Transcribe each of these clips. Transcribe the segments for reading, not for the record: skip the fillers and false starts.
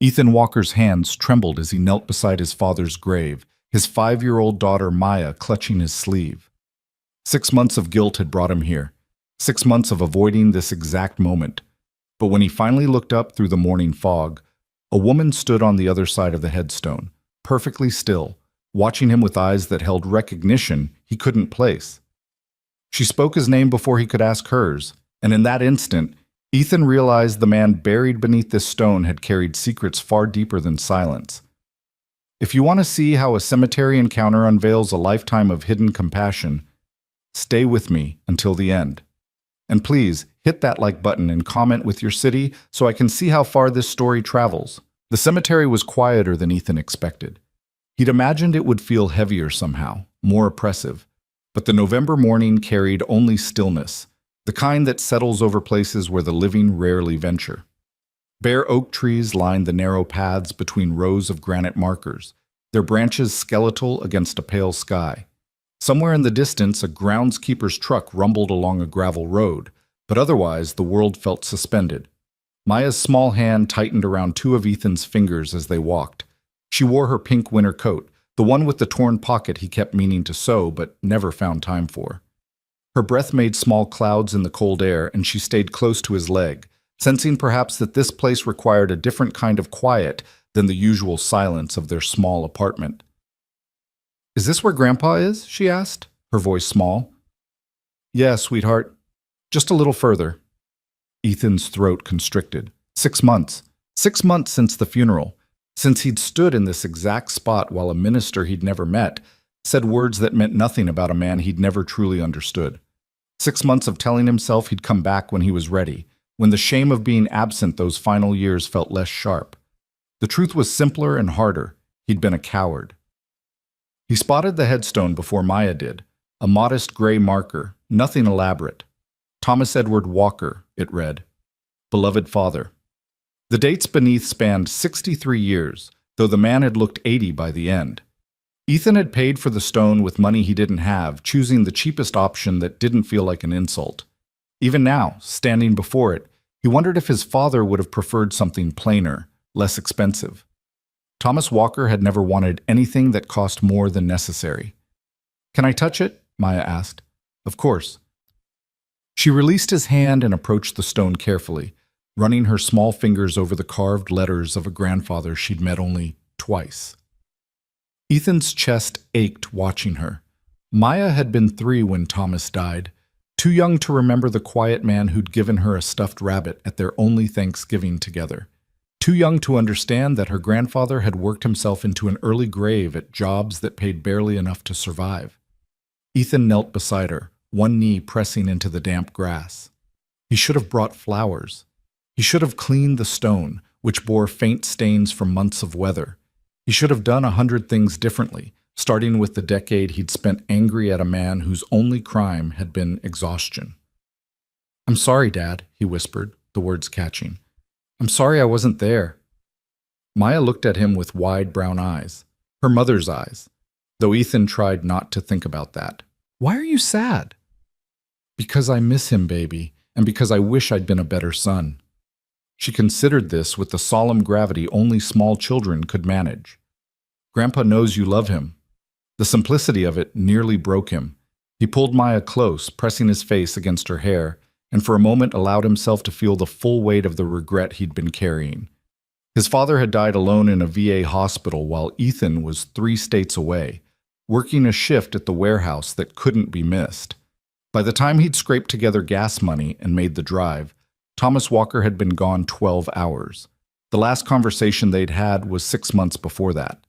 Ethan Walker's hands trembled as he knelt beside his father's grave, his 5-year-old daughter Maya clutching his sleeve. 6 months of guilt had brought him here, 6 months of avoiding this exact moment. But when he finally looked up through the morning fog, a woman stood on the other side of the headstone, perfectly still, watching him with eyes that held recognition he couldn't place. She spoke his name before he could ask hers, and in that instant, Ethan realized the man buried beneath this stone had carried secrets far deeper than silence. If you want to see how a cemetery encounter unveils a lifetime of hidden compassion, stay with me until the end. And please, hit that like button and comment with your city so I can see how far this story travels. The cemetery was quieter than Ethan expected. He'd imagined it would feel heavier somehow, more oppressive. But the November morning carried only stillness, the kind that settles over places where the living rarely venture. Bare oak trees lined the narrow paths between rows of granite markers, their branches skeletal against a pale sky. Somewhere in the distance, a groundskeeper's truck rumbled along a gravel road, but otherwise the world felt suspended. Maya's small hand tightened around 2 of Ethan's fingers as they walked. She wore her pink winter coat, the one with the torn pocket he kept meaning to sew but never found time for. Her breath made small clouds in the cold air, and she stayed close to his leg, sensing perhaps that this place required a different kind of quiet than the usual silence of their small apartment. "Is this where Grandpa is?" she asked, her voice small. "Yeah, sweetheart. Just a little further." Ethan's throat constricted. 6 months. 6 months since the funeral. Since he'd stood in this exact spot while a minister he'd never met said words that meant nothing about a man he'd never truly understood. 6 months of telling himself he'd come back when he was ready, when the shame of being absent those final years felt less sharp. The truth was simpler and harder. He'd been a coward. He spotted the headstone before Maya did, a modest gray marker, nothing elaborate. Thomas Edward Walker, it read. Beloved father. The dates beneath spanned 63 years, though the man had looked 80 by the end. Ethan had paid for the stone with money he didn't have, choosing the cheapest option that didn't feel like an insult. Even now, standing before it, he wondered if his father would have preferred something plainer, less expensive. Thomas Walker had never wanted anything that cost more than necessary. "Can I touch it?" Maya asked. "Of course." She released his hand and approached the stone carefully, running her small fingers over the carved letters of a grandfather she'd met only twice. Ethan's chest ached watching her. Maya had been 3 when Thomas died, too young to remember the quiet man who'd given her a stuffed rabbit at their only Thanksgiving together. Too young to understand that her grandfather had worked himself into an early grave at jobs that paid barely enough to survive. Ethan knelt beside her, one knee pressing into the damp grass. He should have brought flowers. He should have cleaned the stone, which bore faint stains from months of weather. He should have done 100 things differently, starting with the decade he'd spent angry at a man whose only crime had been exhaustion. "I'm sorry, Dad," he whispered, the words catching. "I'm sorry I wasn't there." Maya looked at him with wide brown eyes, her mother's eyes, though Ethan tried not to think about that. "Why are you sad?" "Because I miss him, baby, and because I wish I'd been a better son." She considered this with the solemn gravity only small children could manage. "Grandpa knows you love him." The simplicity of it nearly broke him. He pulled Maya close, pressing his face against her hair, and for a moment allowed himself to feel the full weight of the regret he'd been carrying. His father had died alone in a VA hospital while Ethan was 3 states away, working a shift at the warehouse that couldn't be missed. By the time he'd scraped together gas money and made the drive, Thomas Walker had been gone 12 hours. The last conversation they'd had was 6 months before that.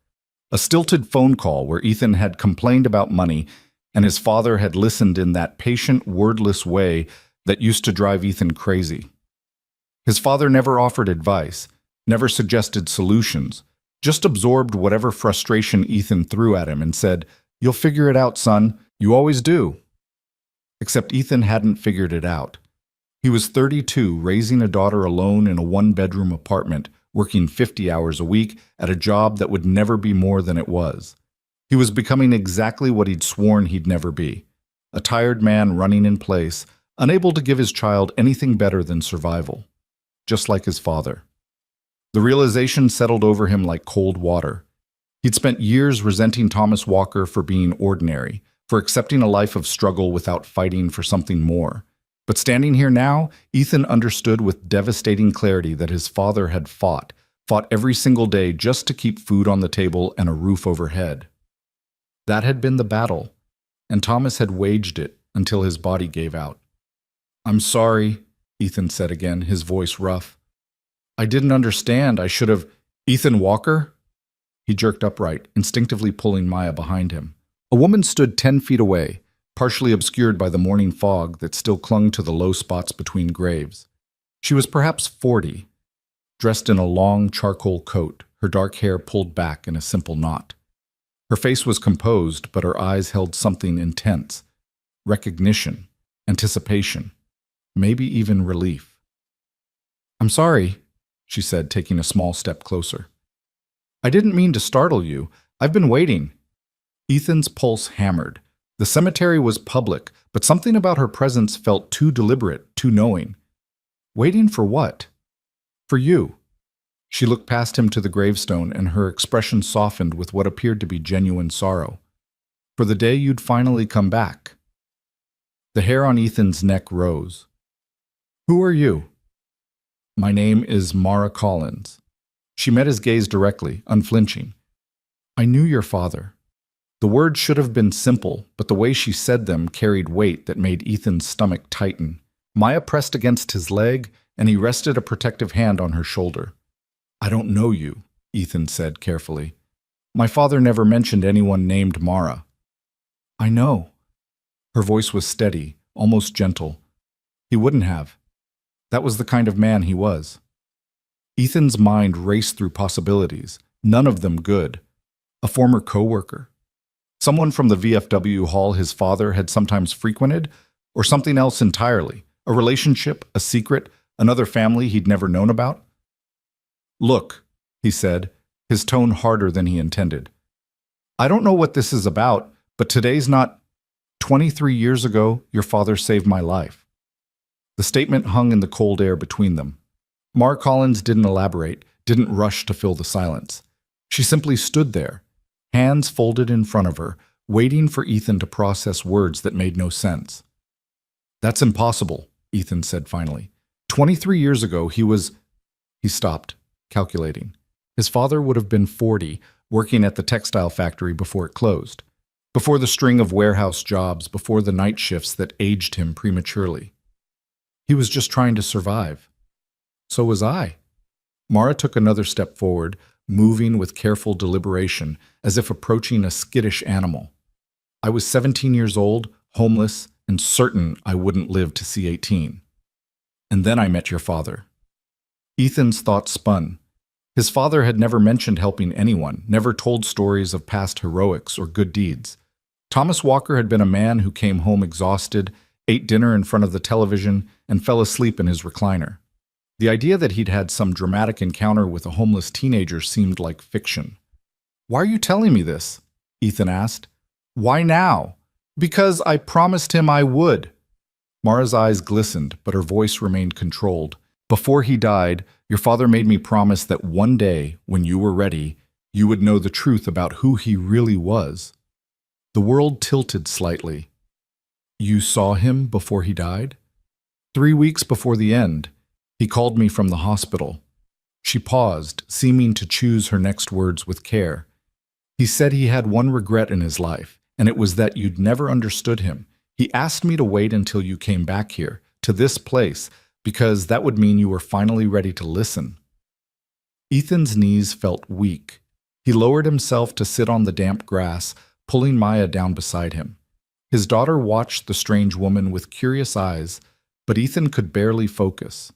A stilted phone call where Ethan had complained about money and his father had listened in that patient, wordless way that used to drive Ethan crazy. His father never offered advice, never suggested solutions, just absorbed whatever frustration Ethan threw at him and said, "You'll figure it out, son. You always do." Except Ethan hadn't figured it out. He was 32, raising a daughter alone in a 1-bedroom apartment, working 50 hours a week at a job that would never be more than it was. He was becoming exactly what he'd sworn he'd never be, a tired man running in place, unable to give his child anything better than survival, just like his father. The realization settled over him like cold water. He'd spent years resenting Thomas Walker for being ordinary, for accepting a life of struggle without fighting for something more. But standing here now, Ethan understood with devastating clarity that his father had fought every single day just to keep food on the table and a roof overhead. That had been the battle, and Thomas had waged it until his body gave out. "I'm sorry," Ethan said again, his voice rough. "I didn't understand. I should have—" "Ethan Walker?" He jerked upright, instinctively pulling Maya behind him. A woman stood 10 feet away, partially obscured by the morning fog that still clung to the low spots between graves. She was perhaps 40, dressed in a long charcoal coat, her dark hair pulled back in a simple knot. Her face was composed, but her eyes held something intense: recognition, anticipation, maybe even relief. "I'm sorry," she said, taking a small step closer. "I didn't mean to startle you. I've been waiting." Ethan's pulse hammered. The cemetery was public, but something about her presence felt too deliberate, too knowing. "Waiting for what?" "For you." She looked past him to the gravestone, and her expression softened with what appeared to be genuine sorrow. "For the day you'd finally come back." The hair on Ethan's neck rose. "Who are you?" "My name is Mara Collins." She met his gaze directly, unflinching. "I knew your father." The words should have been simple, but the way she said them carried weight that made Ethan's stomach tighten. Maya pressed against his leg, and he rested a protective hand on her shoulder. "I don't know you," Ethan said carefully. "My father never mentioned anyone named Mara." "I know." Her voice was steady, almost gentle. "He wouldn't have. That was the kind of man he was." Ethan's mind raced through possibilities, none of them good. A former coworker? Someone from the VFW hall his father had sometimes frequented? Or something else entirely? A relationship, a secret, another family he'd never known about? "Look," he said, his tone harder than he intended. "I don't know what this is about, but today's not— 23 years ago, your father saved my life." The statement hung in the cold air between them. Mara Collins didn't elaborate, didn't rush to fill the silence. She simply stood there, hands folded in front of her, waiting for Ethan to process words that made no sense. "That's impossible," Ethan said finally. 23 years ago, He stopped, calculating. His father would have been 40, working at the textile factory before it closed. Before the string of warehouse jobs, before the night shifts that aged him prematurely. He was just trying to survive. So was I. Mara took another step forward, moving with careful deliberation, as if approaching a skittish animal. I was 17 years old, homeless, and certain I wouldn't live to see 18. And then I met your father. Ethan's thoughts spun. His father had never mentioned helping anyone, never told stories of past heroics or good deeds. Thomas Walker had been a man who came home exhausted, ate dinner in front of the television, and fell asleep in his recliner. The idea that he'd had some dramatic encounter with a homeless teenager seemed like fiction. "Why are you telling me this?" Ethan asked. "Why now?" "Because I promised him I would." Mara's eyes glistened, but her voice remained controlled. "Before he died, your father made me promise that one day, when you were ready, you would know the truth about who he really was." The world tilted slightly. "You saw him before he died?" 3 weeks before the end. He called me from the hospital." She paused, seeming to choose her next words with care. "He said he had one regret in his life, and it was that you'd never understood him. He asked me to wait until you came back here, to this place, because that would mean you were finally ready to listen." Ethan's knees felt weak. He lowered himself to sit on the damp grass, pulling Maya down beside him. His daughter watched the strange woman with curious eyes, but Ethan could barely focus.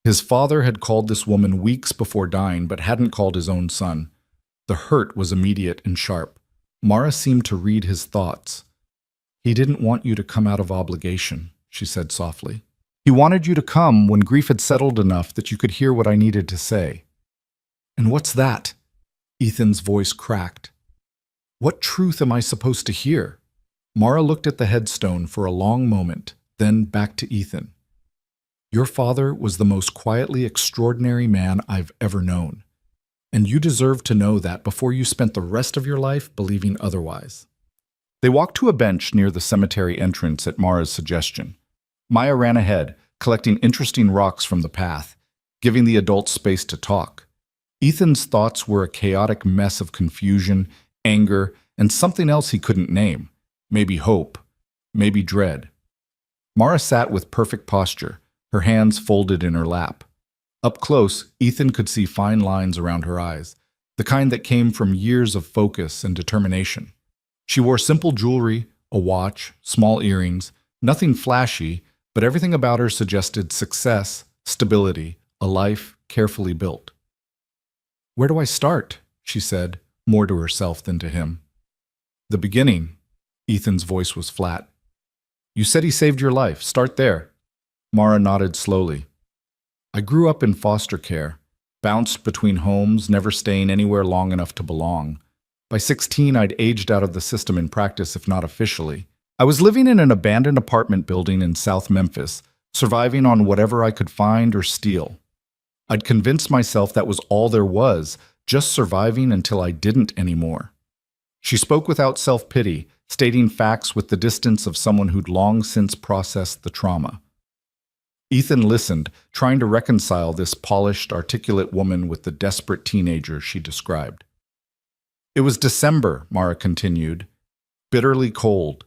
His father had called this woman weeks before dying, but hadn't called his own son. The hurt was immediate and sharp. Mara seemed to read his thoughts. "He didn't want you to come out of obligation," she said softly. "He wanted you to come when grief had settled enough that you could hear what I needed to say." "And what's that?" Ethan's voice cracked. "What truth am I supposed to hear?" Mara looked at the headstone for a long moment, then back to Ethan. Your father was the most quietly extraordinary man I've ever known, and you deserve to know that before you spent the rest of your life believing otherwise." They walked to a bench near the cemetery entrance at Mara's suggestion. Maya ran ahead, collecting interesting rocks from the path, giving the adults space to talk. Ethan's thoughts were a chaotic mess of confusion, anger, and something else he couldn't name. Maybe hope, maybe dread. Mara sat with perfect posture, her hands folded in her lap. Up close, Ethan could see fine lines around her eyes, the kind that came from years of focus and determination. She wore simple jewelry, a watch, small earrings, nothing flashy, but everything about her suggested success, stability, a life carefully built. "Where do I start?" she said, more to herself than to him. "The beginning." Ethan's voice was flat. "You said he saved your life. Start there." Mara nodded slowly. "I grew up in foster care, bounced between homes, never staying anywhere long enough to belong. By 16, I'd aged out of the system in practice, if not officially. I was living in an abandoned apartment building in South Memphis, surviving on whatever I could find or steal. I'd convinced myself that was all there was, just surviving until I didn't anymore." She spoke without self-pity, stating facts with the distance of someone who'd long since processed the trauma. Ethan listened, trying to reconcile this polished, articulate woman with the desperate teenager she described. "It was December," Mara continued. "Bitterly cold.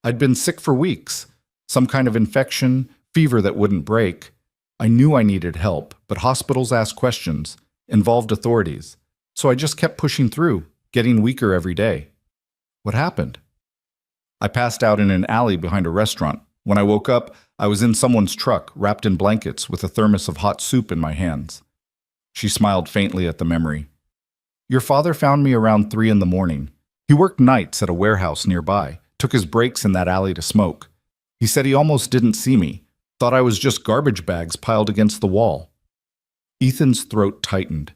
I'd been sick for weeks. Some kind of infection, fever that wouldn't break. I knew I needed help, but hospitals asked questions, involved authorities. So I just kept pushing through, getting weaker every day. What happened? I passed out in an alley behind a restaurant. When I woke up, I was in someone's truck, wrapped in blankets, with a thermos of hot soup in my hands." She smiled faintly at the memory. "Your father found me around 3 a.m. He worked nights at a warehouse nearby, took his breaks in that alley to smoke. He said he almost didn't see me, thought I was just garbage bags piled against the wall." Ethan's throat tightened.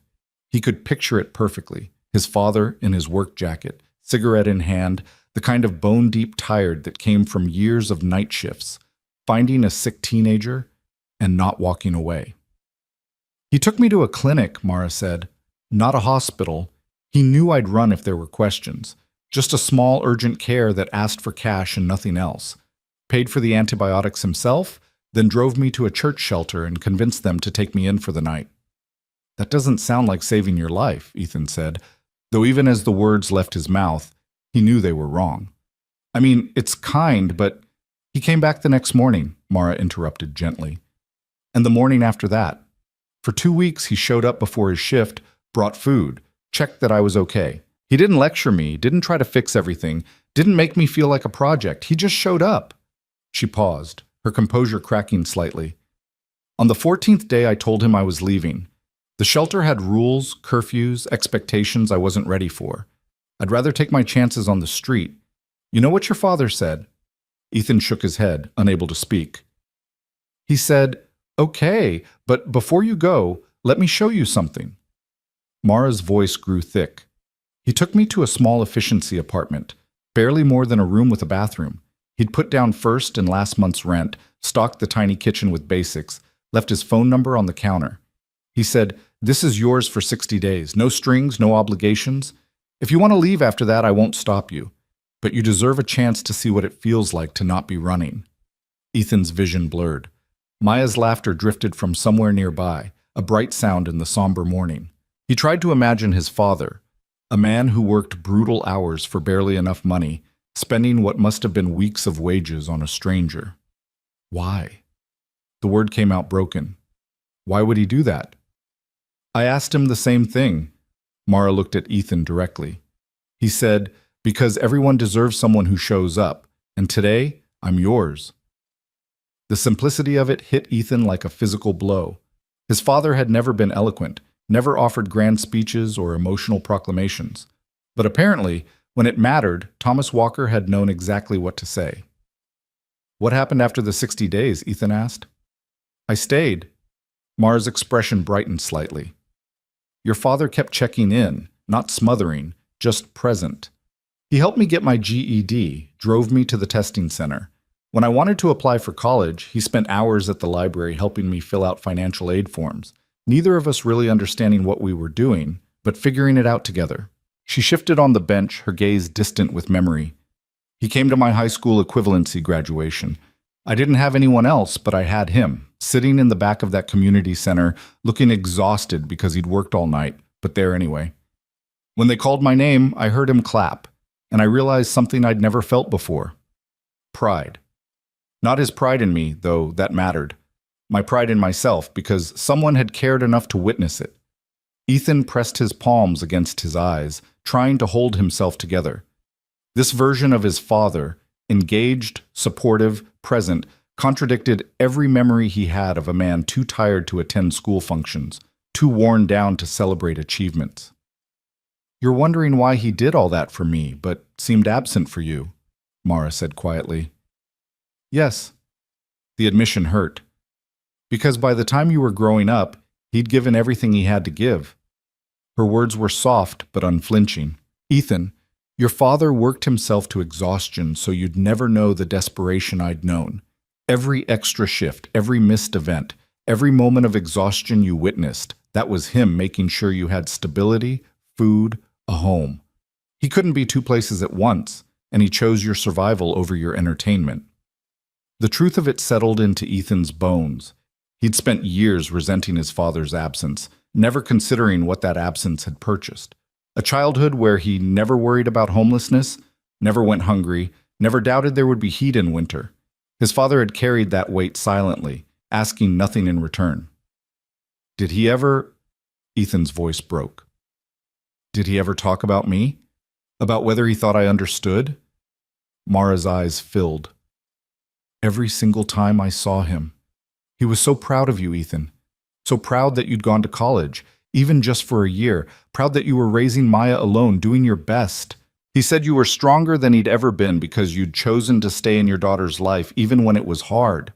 He could picture it perfectly, his father in his work jacket, cigarette in hand, the kind of bone-deep tired that came from years of night shifts, finding a sick teenager and not walking away. "He took me to a clinic," Mara said. "Not a hospital. He knew I'd run if there were questions. Just a small urgent care that asked for cash and nothing else. Paid for the antibiotics himself, then drove me to a church shelter and convinced them to take me in for the night." "That doesn't sound like saving your life," Ethan said, though even as the words left his mouth, he knew they were wrong. "I mean, it's kind, but—" "He came back the next morning," Mara interrupted gently. "And the morning after that. For 2 weeks he showed up before his shift, brought food, checked that I was okay. He didn't lecture me, didn't try to fix everything, didn't make me feel like a project. He just showed up." She paused, her composure cracking slightly. "On the 14th day I told him I was leaving. The shelter had rules, curfews, expectations I wasn't ready for. I'd rather take my chances on the street. You know what your father said?" Ethan shook his head, unable to speak. "He said, 'Okay, but before you go, let me show you something.'" Mara's voice grew thick. "He took me to a small efficiency apartment, barely more than a room with a bathroom. He'd put down first and last month's rent, stocked the tiny kitchen with basics, left his phone number on the counter. He said, 'This is yours for 60 days, no strings, no obligations. If you want to leave after that, I won't stop you. But you deserve a chance to see what it feels like to not be running.'" Ethan's vision blurred. Maya's laughter drifted from somewhere nearby, a bright sound in the somber morning. He tried to imagine his father, a man who worked brutal hours for barely enough money, spending what must have been weeks of wages on a stranger. Why? The word came out broken. Why would he do that? I asked him the same thing. Mara looked at Ethan directly. He said, "Because everyone deserves someone who shows up, and today, I'm yours." The simplicity of it hit Ethan like a physical blow. His father had never been eloquent, never offered grand speeches or emotional proclamations. But apparently, when it mattered, Thomas Walker had known exactly what to say. "What happened after the 60 days?" Ethan asked. "I stayed." Mara's expression brightened slightly. "Your father kept checking in, not smothering, just present. He helped me get my GED, drove me to the testing center. When I wanted to apply for college, he spent hours at the library helping me fill out financial aid forms, neither of us really understanding what we were doing, but figuring it out together. She shifted on the bench, her gaze distant with memory. He came to my high school equivalency graduation. I didn't have anyone else, but I had him, sitting in the back of that community center, looking exhausted because he'd worked all night, but there anyway. When they called my name, I heard him clap, and I realized something I'd never felt before. Pride. Not his pride in me, though that mattered. My pride in myself, because someone had cared enough to witness it. Ethan pressed his palms against his eyes, trying to hold himself together. This version of his father, engaged, supportive, present, contradicted every memory he had of a man too tired to attend school functions, too worn down to celebrate achievements. You're wondering why he did all that for me, but seemed absent for you, Mara said quietly. Yes. The admission hurt. Because by the time you were growing up, he'd given everything he had to give. Her words were soft but unflinching. Ethan, your father worked himself to exhaustion so you'd never know the desperation I'd known. Every extra shift, every missed event, every moment of exhaustion you witnessed, that was him making sure you had stability, food, a home. He couldn't be two places at once, and he chose your survival over your entertainment. The truth of it settled into Ethan's bones. He'd spent years resenting his father's absence, never considering what that absence had purchased. A childhood where he never worried about homelessness, never went hungry, never doubted there would be heat in winter. His father had carried that weight silently, asking nothing in return. Did he ever... Ethan's voice broke. Did he ever talk about me? About whether he thought I understood? Mara's eyes filled. Every single time I saw him. He was so proud of you, Ethan. So proud that you'd gone to college, even just for a year. Proud that you were raising Maya alone, doing your best. He said you were stronger than he'd ever been because you'd chosen to stay in your daughter's life, even when it was hard.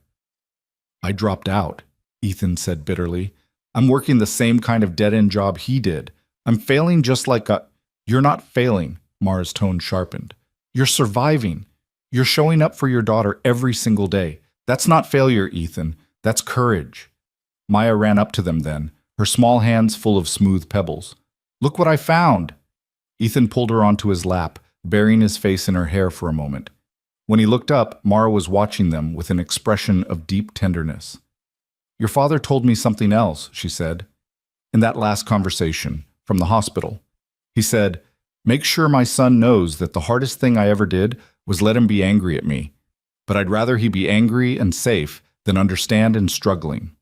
I dropped out, Ethan said bitterly. I'm working the same kind of dead-end job he did. I'm failing just like a... You're not failing, Mara's tone sharpened. You're surviving. You're showing up for your daughter every single day. That's not failure, Ethan. That's courage. Maya ran up to them then, her small hands full of smooth pebbles. Look what I found! Ethan pulled her onto his lap, burying his face in her hair for a moment. When he looked up, Mara was watching them with an expression of deep tenderness. Your father told me something else, she said. In that last conversation, from the hospital. He said, make sure my son knows that the hardest thing I ever did was let him be angry at me. But I'd rather he be angry and safe than understand and struggling.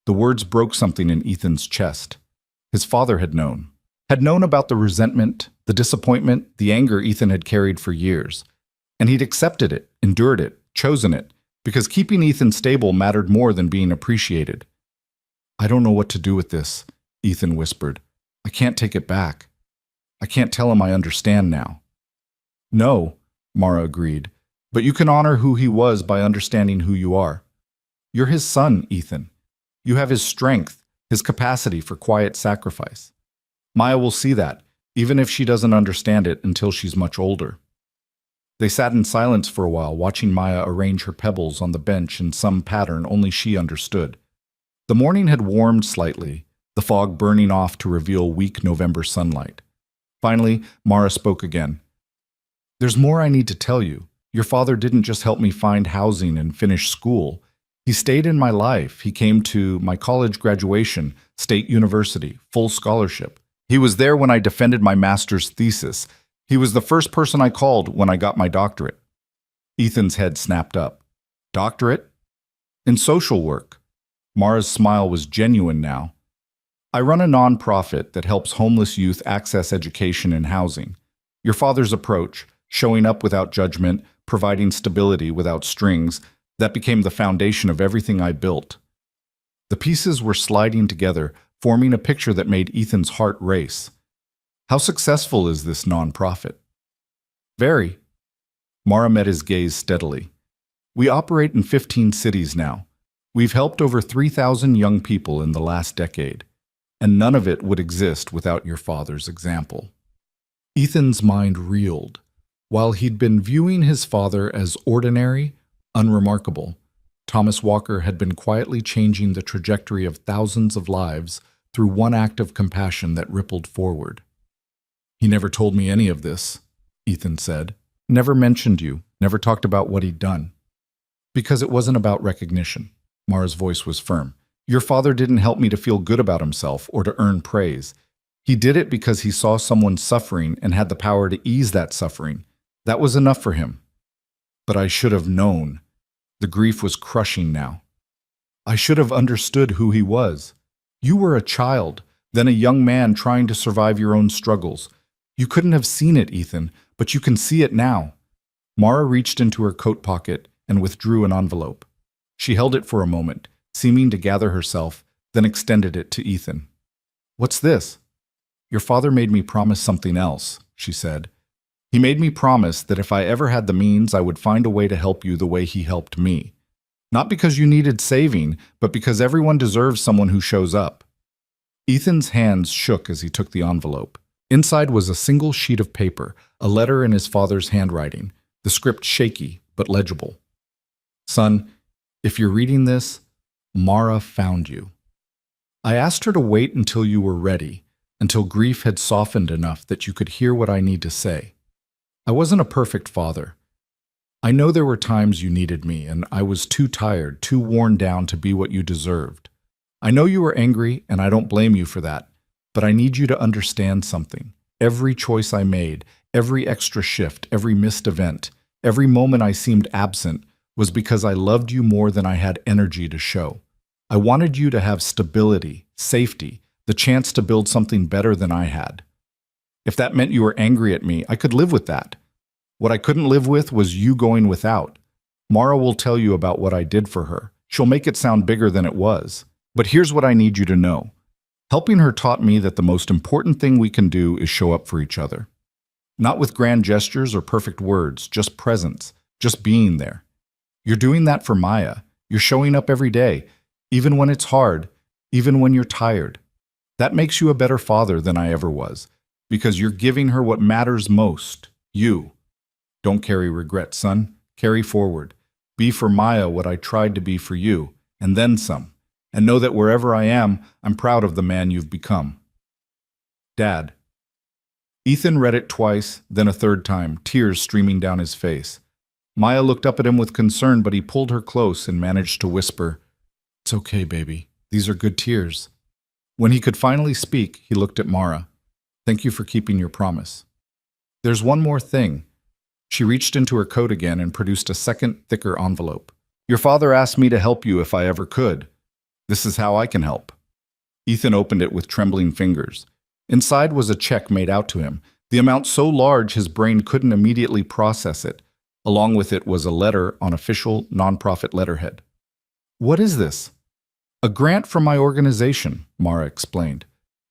The words broke something in Ethan's chest. His father had known about the resentment, the disappointment, the anger Ethan had carried for years. And he'd accepted it, endured it, chosen it, because keeping Ethan stable mattered more than being appreciated. I don't know what to do with this, Ethan whispered. I can't take it back. I can't tell him I understand now. No, Mara agreed, but you can honor who he was by understanding who you are. You're his son, Ethan. You have his strength, his capacity for quiet sacrifice. Maya will see that, even if she doesn't understand it until she's much older. They sat in silence for a while, watching Maya arrange her pebbles on the bench in some pattern only she understood. The morning had warmed slightly, the fog burning off to reveal weak November sunlight. Finally, Mara spoke again. There's more I need to tell you. Your father didn't just help me find housing and finish school. He stayed in my life. He came to my college graduation, State University, full scholarship. He was there when I defended my master's thesis. He was the first person I called when I got my doctorate. Ethan's head snapped up. Doctorate? In social work. Mara's smile was genuine now. I run a nonprofit that helps homeless youth access education and housing. Your father's approach, showing up without judgment, providing stability without strings, that became the foundation of everything I built. The pieces were sliding together, forming a picture that made Ethan's heart race. How successful is this nonprofit? Very. Mara met his gaze steadily. We operate in 15 cities now. We've helped over 3,000 young people in the last decade, and none of it would exist without your father's example. Ethan's mind reeled. While he'd been viewing his father as ordinary, Unremarkable. Thomas Walker had been quietly changing the trajectory of thousands of lives through one act of compassion that rippled forward. "He never told me any of this," Ethan said. "Never mentioned you, never talked about what he'd done." "Because it wasn't about recognition." Mara's voice was firm. "Your father didn't help me to feel good about himself or to earn praise. He did it because he saw someone suffering and had the power to ease that suffering. That was enough for him. But I should have known." The grief was crushing now. "I should have understood who he was. You were a child, then a young man trying to survive your own struggles. You couldn't have seen it, Ethan, but you can see it now." Mara reached into her coat pocket and withdrew an envelope. She held it for a moment, seeming to gather herself, then extended it to Ethan. "What's this?" "Your father made me promise something else," she said. "He made me promise that if I ever had the means, I would find a way to help you the way he helped me. Not because you needed saving, but because everyone deserves someone who shows up." Ethan's hands shook as he took the envelope. Inside was a single sheet of paper, a letter in his father's handwriting, the script shaky but legible. "Son, if you're reading this, Mara found you. I asked her to wait until you were ready, until grief had softened enough that you could hear what I need to say. I wasn't a perfect father. I know there were times you needed me, and I was too tired, too worn down to be what you deserved. I know you were angry, and I don't blame you for that, but I need you to understand something. Every choice I made, every extra shift, every missed event, every moment I seemed absent was because I loved you more than I had energy to show. I wanted you to have stability, safety, the chance to build something better than I had. If that meant you were angry at me, I could live with that. What I couldn't live with was you going without. Mara will tell you about what I did for her. She'll make it sound bigger than it was. But here's what I need you to know. Helping her taught me that the most important thing we can do is show up for each other. Not with grand gestures or perfect words, just presence, just being there. You're doing that for Maya. You're showing up every day, even when it's hard, even when you're tired. That makes you a better father than I ever was, because you're giving her what matters most, you. Don't carry regret, son. Carry forward. Be for Maya what I tried to be for you, and then some. And know that wherever I am, I'm proud of the man you've become. Dad. Ethan read it twice, then a third time, tears streaming down his face. Maya looked up at him with concern, but he pulled her close and managed to whisper, "It's okay, baby. These are good tears." When he could finally speak, he looked at Mara. "Thank you for keeping your promise. There's one more thing." She reached into her coat again and produced a second, thicker envelope. "Your father asked me to help you if I ever could. This is how I can help." Ethan opened it with trembling fingers. Inside was a check made out to him, the amount so large his brain couldn't immediately process it. Along with it was a letter on official, nonprofit letterhead. "What is this?" "A grant from my organization," Mara explained.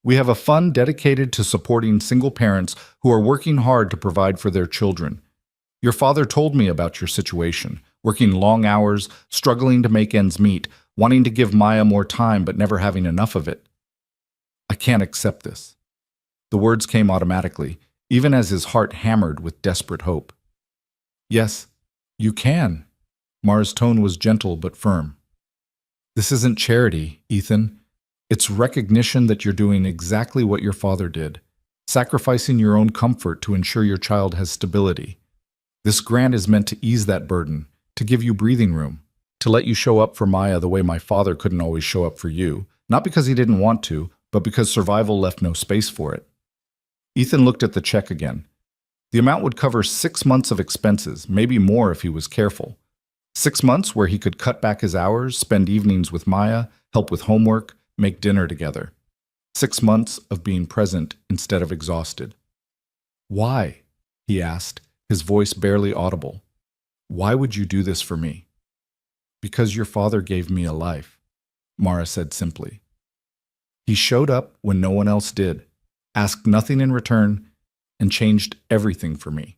"We have a fund dedicated to supporting single parents who are working hard to provide for their children. Your father told me about your situation, working long hours, struggling to make ends meet, wanting to give Maya more time but never having enough of it. I can't accept this." The words came automatically, even as his heart hammered with desperate hope. "Yes, you can." Mara's tone was gentle but firm. "This isn't charity, Ethan. It's recognition that you're doing exactly what your father did, sacrificing your own comfort to ensure your child has stability. This grant is meant to ease that burden, to give you breathing room, to let you show up for Maya the way my father couldn't always show up for you, not because he didn't want to, but because survival left no space for it." Ethan looked at the check again. The amount would cover 6 months of expenses, maybe more if he was careful. 6 months where he could cut back his hours, spend evenings with Maya, help with homework, make dinner together. 6 months of being present instead of exhausted. "Why?" he asked, his voice barely audible. "Why would you do this for me?" "Because your father gave me a life," Mara said simply. "He showed up when no one else did, asked nothing in return, and changed everything for me.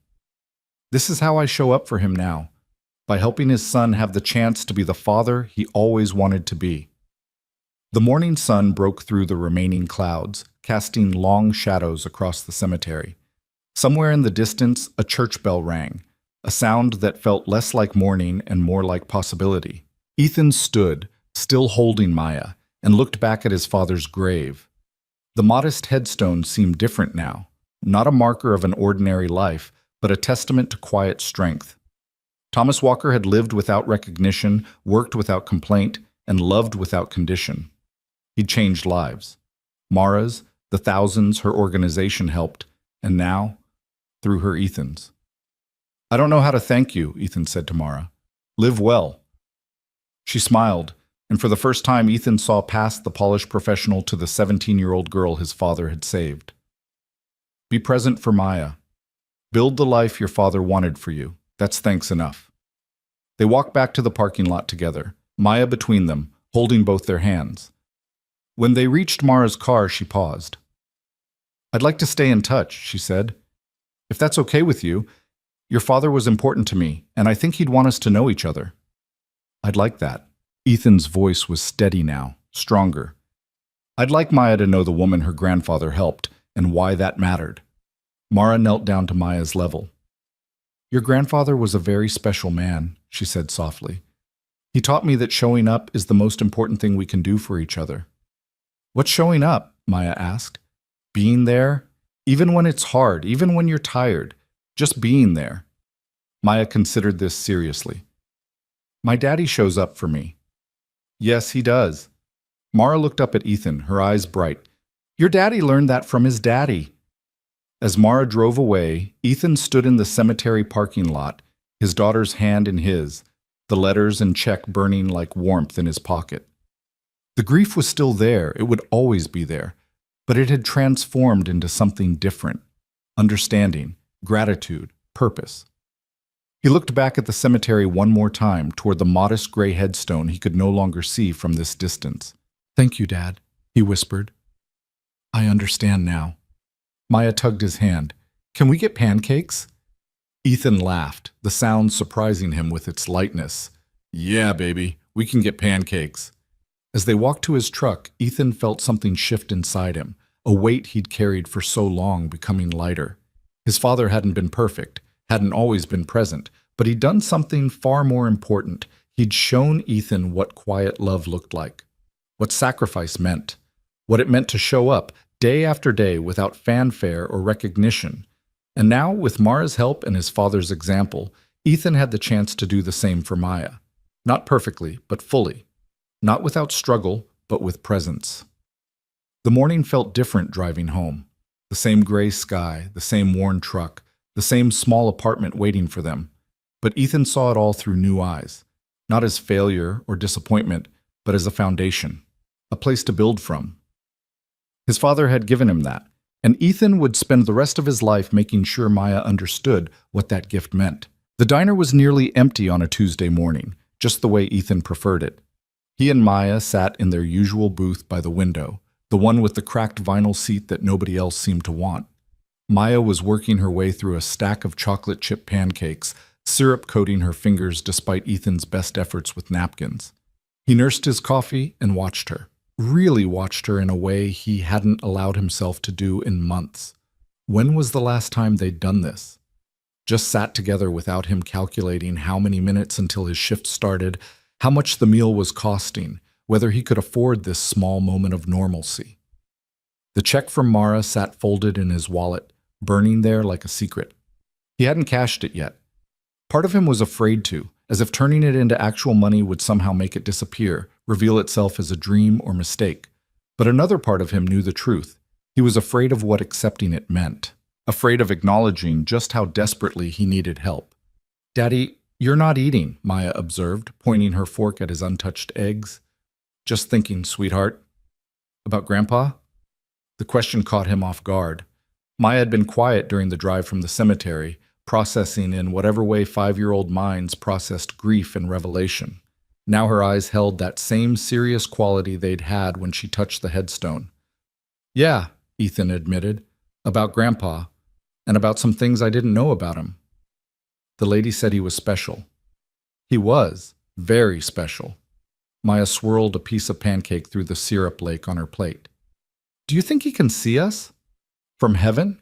This is how I show up for him now, by helping his son have the chance to be the father he always wanted to be." The morning sun broke through the remaining clouds, casting long shadows across the cemetery. Somewhere in the distance, a church bell rang, a sound that felt less like mourning and more like possibility. Ethan stood, still holding Maya, and looked back at his father's grave. The modest headstone seemed different now, not a marker of an ordinary life, but a testament to quiet strength. Thomas Walker had lived without recognition, worked without complaint, and loved without condition. He'd changed lives. Mara's, the thousands her organization helped, and now, through her, Ethan's. "I don't know how to thank you," Ethan said to Mara. "Live well." She smiled, and for the first time Ethan saw past the polished professional to the 17-year-old girl his father had saved. "Be present for Maya. Build the life your father wanted for you. That's thanks enough." They walked back to the parking lot together, Maya between them, holding both their hands. When they reached Mara's car, she paused. "I'd like to stay in touch," she said. "If that's okay with you. Your father was important to me, and I think he'd want us to know each other." "I'd like that." Ethan's voice was steady now, stronger. "I'd like Maya to know the woman her grandfather helped, and why that mattered." Mara knelt down to Maya's level. "Your grandfather was a very special man," she said softly. "He taught me that showing up is the most important thing we can do for each other." "What's showing up?" Maya asked. "Being there, even when it's hard, even when you're tired, just being there." Maya considered this seriously. "My daddy shows up for me." "Yes, he does." Mara looked up at Ethan, her eyes bright. "Your daddy learned that from his daddy." As Mara drove away, Ethan stood in the cemetery parking lot, his daughter's hand in his, the letters and check burning like warmth in his pocket. The grief was still there, it would always be there, but it had transformed into something different: understanding, gratitude, purpose. He looked back at the cemetery one more time toward the modest gray headstone he could no longer see from this distance. "Thank you, Dad," he whispered. "I understand now." Maya tugged his hand. "Can we get pancakes?" Ethan laughed, the sound surprising him with its lightness. "Yeah, baby, we can get pancakes." As they walked to his truck, Ethan felt something shift inside him, a weight he'd carried for so long becoming lighter. His father hadn't been perfect, hadn't always been present, but he'd done something far more important. He'd shown Ethan what quiet love looked like, what sacrifice meant, what it meant to show up day after day without fanfare or recognition. And now, with Mara's help and his father's example, Ethan had the chance to do the same for Maya. Not perfectly, but fully. Not without struggle, but with presence. The morning felt different driving home. The same gray sky, the same worn truck, the same small apartment waiting for them. But Ethan saw it all through new eyes. Not as failure or disappointment, but as a foundation. A place to build from. His father had given him that, and Ethan would spend the rest of his life making sure Maya understood what that gift meant. The diner was nearly empty on a Tuesday morning, just the way Ethan preferred it. He and Maya sat in their usual booth by the window, the one with the cracked vinyl seat that nobody else seemed to want. Maya was working her way through a stack of chocolate chip pancakes, syrup coating her fingers despite Ethan's best efforts with napkins. He nursed his coffee and watched her. Really watched her in a way he hadn't allowed himself to do in months. When was the last time they'd done this? Just sat together without him calculating how many minutes until his shift started, how much the meal was costing, whether he could afford this small moment of normalcy. The check from Mara sat folded in his wallet, burning there like a secret. He hadn't cashed it yet. Part of him was afraid to, as if turning it into actual money would somehow make it disappear, reveal itself as a dream or mistake. But another part of him knew the truth. He was afraid of what accepting it meant, afraid of acknowledging just how desperately he needed help. "Daddy, you're not eating," Maya observed, pointing her fork at his untouched eggs. "Just thinking, sweetheart." "About Grandpa?" The question caught him off guard. Maya had been quiet during the drive from the cemetery, processing in whatever way 5-year-old minds processed grief and revelation. Now her eyes held that same serious quality they'd had when she touched the headstone. "Yeah," Ethan admitted, "about Grandpa, and about some things I didn't know about him." The lady said he was special. He was, very special. Maya swirled a piece of pancake through the syrup lake on her plate. "Do you think he can see us? From heaven?"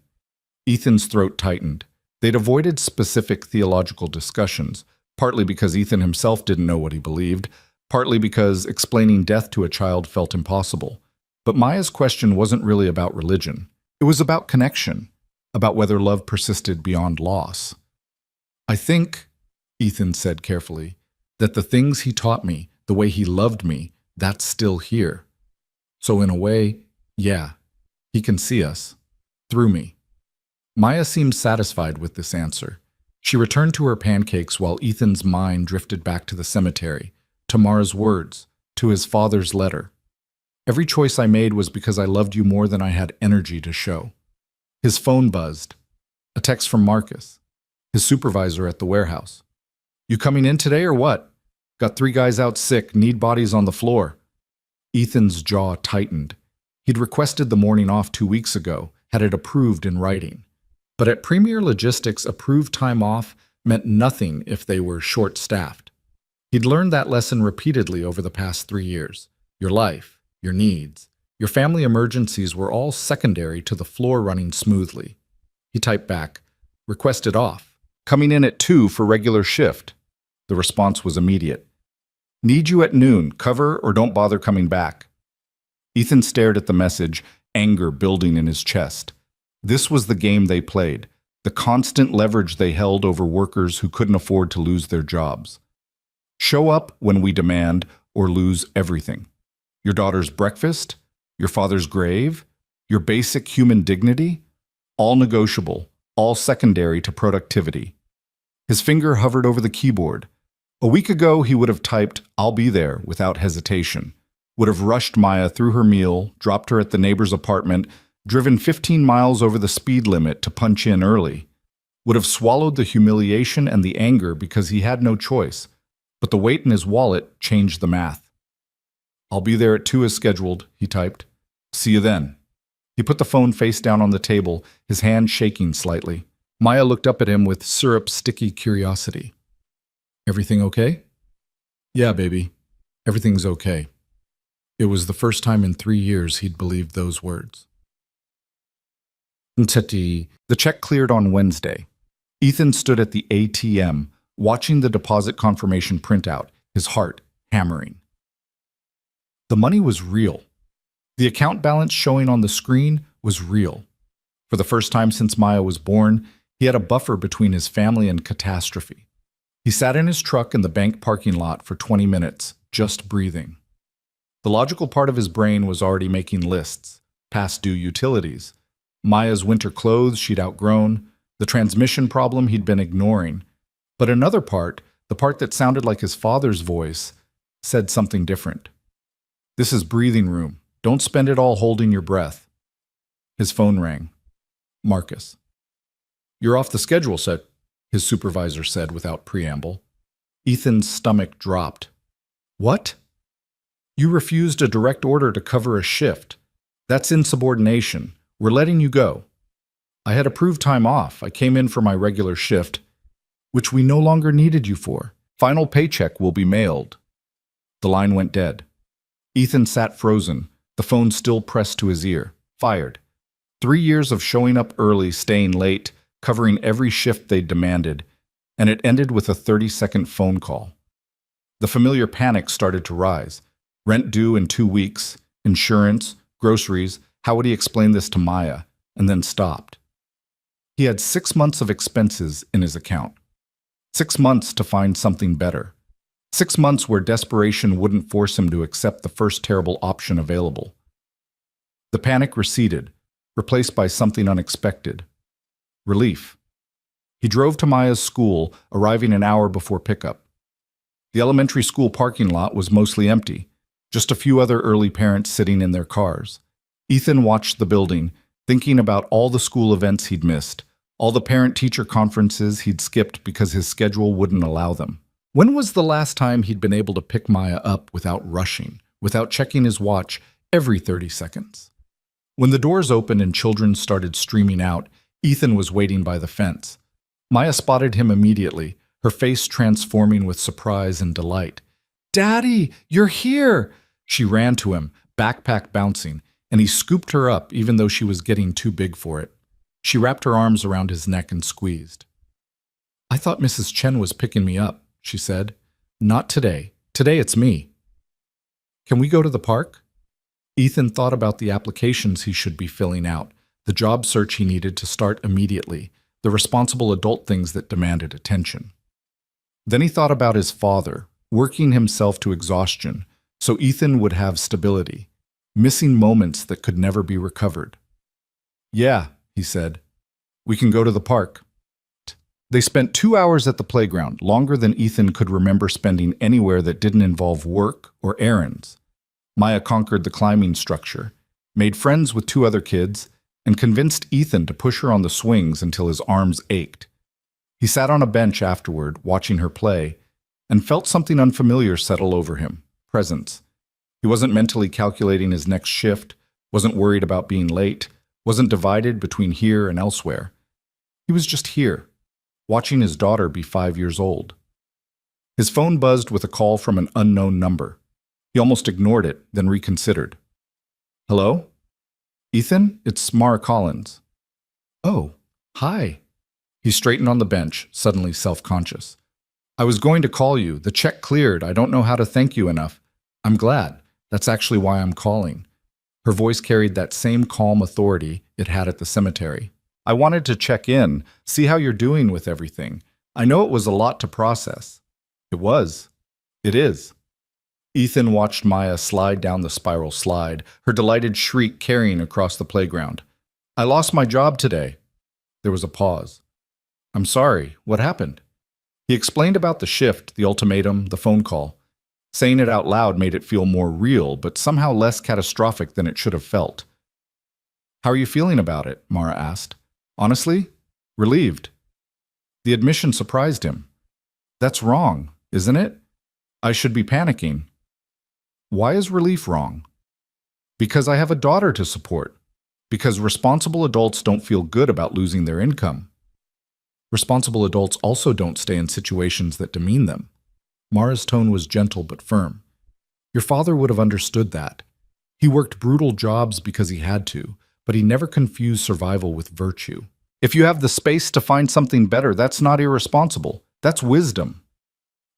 Ethan's throat tightened. They'd avoided specific theological discussions, partly because Ethan himself didn't know what he believed, partly because explaining death to a child felt impossible. But Maya's question wasn't really about religion. It was about connection, about whether love persisted beyond loss. "I think," Ethan said carefully, "that the things he taught me, the way he loved me, that's still here. So in a way, yeah, he can see us, through me." Maya seemed satisfied with this answer. She returned to her pancakes while Ethan's mind drifted back to the cemetery, to Mara's words, to his father's letter. "Every choice I made was because I loved you more than I had energy to show." His phone buzzed. A text from Marcus, his supervisor at the warehouse. "You coming in today or what? Got 3 guys out sick, need bodies on the floor." Ethan's jaw tightened. He'd requested the morning off 2 weeks ago, had it approved in writing. But at Premier Logistics, approved time off meant nothing if they were short-staffed. He'd learned that lesson repeatedly over the past 3 years. Your life, your needs, your family emergencies were all secondary to the floor running smoothly. He typed back, "Requested off. Coming in at 2 for regular shift." The response was immediate. "Need you at noon. Cover or don't bother coming back." Ethan stared at the message, anger building in his chest. This was the game they played, the constant leverage they held over workers who couldn't afford to lose their jobs. Show up when we demand or lose everything. Your daughter's breakfast, your father's grave, your basic human dignity, all negotiable, all secondary to productivity. His finger hovered over the keyboard. A week ago, he would have typed, "I'll be there," without hesitation, would have rushed Maya through her meal, dropped her at the neighbor's apartment, driven 15 miles over the speed limit to punch in early, would have swallowed the humiliation and the anger because he had no choice, but the weight in his wallet changed the math. "I'll be there at 2 as scheduled," he typed. "See you then." He put the phone face down on the table, his hand shaking slightly. Maya looked up at him with syrup-sticky curiosity. "Everything okay?" "Yeah, baby. Everything's okay." It was the first time in 3 years he'd believed those words. The check cleared on Wednesday. Ethan stood at the ATM, watching the deposit confirmation print out, his heart hammering. The money was real. The account balance showing on the screen was real. For the first time since Maya was born, he had a buffer between his family and catastrophe. He sat in his truck in the bank parking lot for 20 minutes, just breathing. The logical part of his brain was already making lists, past due utilities, Maya's winter clothes she'd outgrown, the transmission problem he'd been ignoring. But another part, the part that sounded like his father's voice, said something different. "This is breathing room. Don't spend it all holding your breath." His phone rang. Marcus. "You're off the schedule, his supervisor said without preamble. Ethan's stomach dropped. "What?" "You refused a direct order to cover a shift. That's insubordination. We're letting you go." "I had approved time off. I came in for my regular shift, which we no longer needed you for. Final paycheck will be mailed." The line went dead. Ethan sat frozen, the phone still pressed to his ear. Fired. 3 years of showing up early, staying late, covering every shift they'd demanded, and it ended with a 30-second phone call. The familiar panic started to rise. Rent due in 2 weeks, insurance, groceries. How would he explain this to Maya? And then stopped. He had 6 months of expenses in his account. 6 months to find something better. 6 months where desperation wouldn't force him to accept the first terrible option available. The panic receded, replaced by something unexpected. Relief. He drove to Maya's school, arriving an hour before pickup. The elementary school parking lot was mostly empty, just a few other early parents sitting in their cars. Ethan watched the building, thinking about all the school events he'd missed, all the parent-teacher conferences he'd skipped because his schedule wouldn't allow them. When was the last time he'd been able to pick Maya up without rushing, without checking his watch every 30 seconds? When the doors opened and children started streaming out, Ethan was waiting by the fence. Maya spotted him immediately, her face transforming with surprise and delight. "Daddy, you're here!" She ran to him, backpack bouncing, and he scooped her up even though she was getting too big for it. She wrapped her arms around his neck and squeezed. I thought Mrs. Chen was picking me up, she said. Not today. Today it's me. Can we go to the park? Ethan thought about the applications he should be filling out, the job search he needed to start immediately, the responsible adult things that demanded attention. Then he thought about his father, working himself to exhaustion, so Ethan would have stability, missing moments that could never be recovered. Yeah, he said. We can go to the park. They spent 2 hours at the playground, longer than Ethan could remember spending anywhere that didn't involve work or errands. Maya conquered the climbing structure, made friends with 2 other kids, and convinced Ethan to push her on the swings until his arms ached. He sat on a bench afterward, watching her play, and felt something unfamiliar settle over him, presence. He wasn't mentally calculating his next shift, wasn't worried about being late, wasn't divided between here and elsewhere. He was just here, watching his daughter be 5 years old. His phone buzzed with a call from an unknown number. He almost ignored it, then reconsidered. Hello? Ethan, it's Mara Collins. Oh, hi. He straightened on the bench, suddenly self-conscious. I was going to call you. The check cleared. I don't know how to thank you enough. I'm glad. That's actually why I'm calling. Her voice carried that same calm authority it had at the cemetery. I wanted to check in, see how you're doing with everything. I know it was a lot to process. It was. It is. Ethan watched Maya slide down the spiral slide, her delighted shriek carrying across the playground. I lost my job today. There was a pause. I'm sorry. What happened? He explained about the shift, the ultimatum, the phone call. Saying it out loud made it feel more real, but somehow less catastrophic than it should have felt. How are you feeling about it? Mara asked. Honestly? Relieved. The admission surprised him. That's wrong, isn't it? I should be panicking. Why is relief wrong? Because I have a daughter to support. Because responsible adults don't feel good about losing their income. Responsible adults also don't stay in situations that demean them. Mara's tone was gentle but firm. Your father would have understood that. He worked brutal jobs because he had to, but he never confused survival with virtue. If you have the space to find something better, that's not irresponsible. That's wisdom.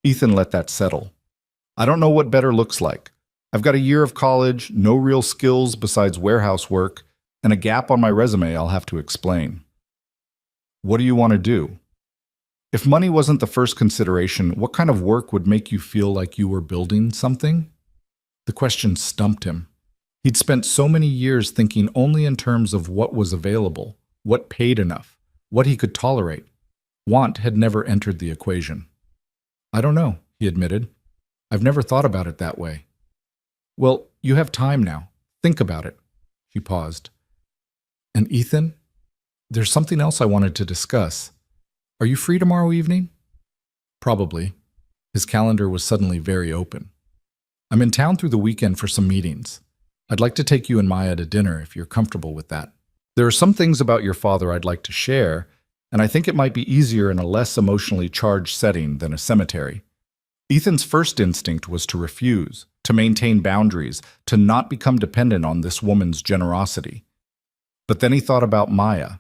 Ethan let that settle. I don't know what better looks like. I've got a year of college, no real skills besides warehouse work, and a gap on my resume I'll have to explain. What do you want to do? If money wasn't the first consideration, what kind of work would make you feel like you were building something? The question stumped him. He'd spent so many years thinking only in terms of what was available, what paid enough, what he could tolerate. Want had never entered the equation. I don't know, he admitted. I've never thought about it that way. Well, you have time now. Think about it. She paused. And Ethan, there's something else I wanted to discuss. Are you free tomorrow evening? Probably. His calendar was suddenly very open. I'm in town through the weekend for some meetings. I'd like to take you and Maya to dinner if you're comfortable with that. There are some things about your father I'd like to share, and I think it might be easier in a less emotionally charged setting than a cemetery. Ethan's first instinct was to refuse, to maintain boundaries, to not become dependent on this woman's generosity. But then he thought about Maya,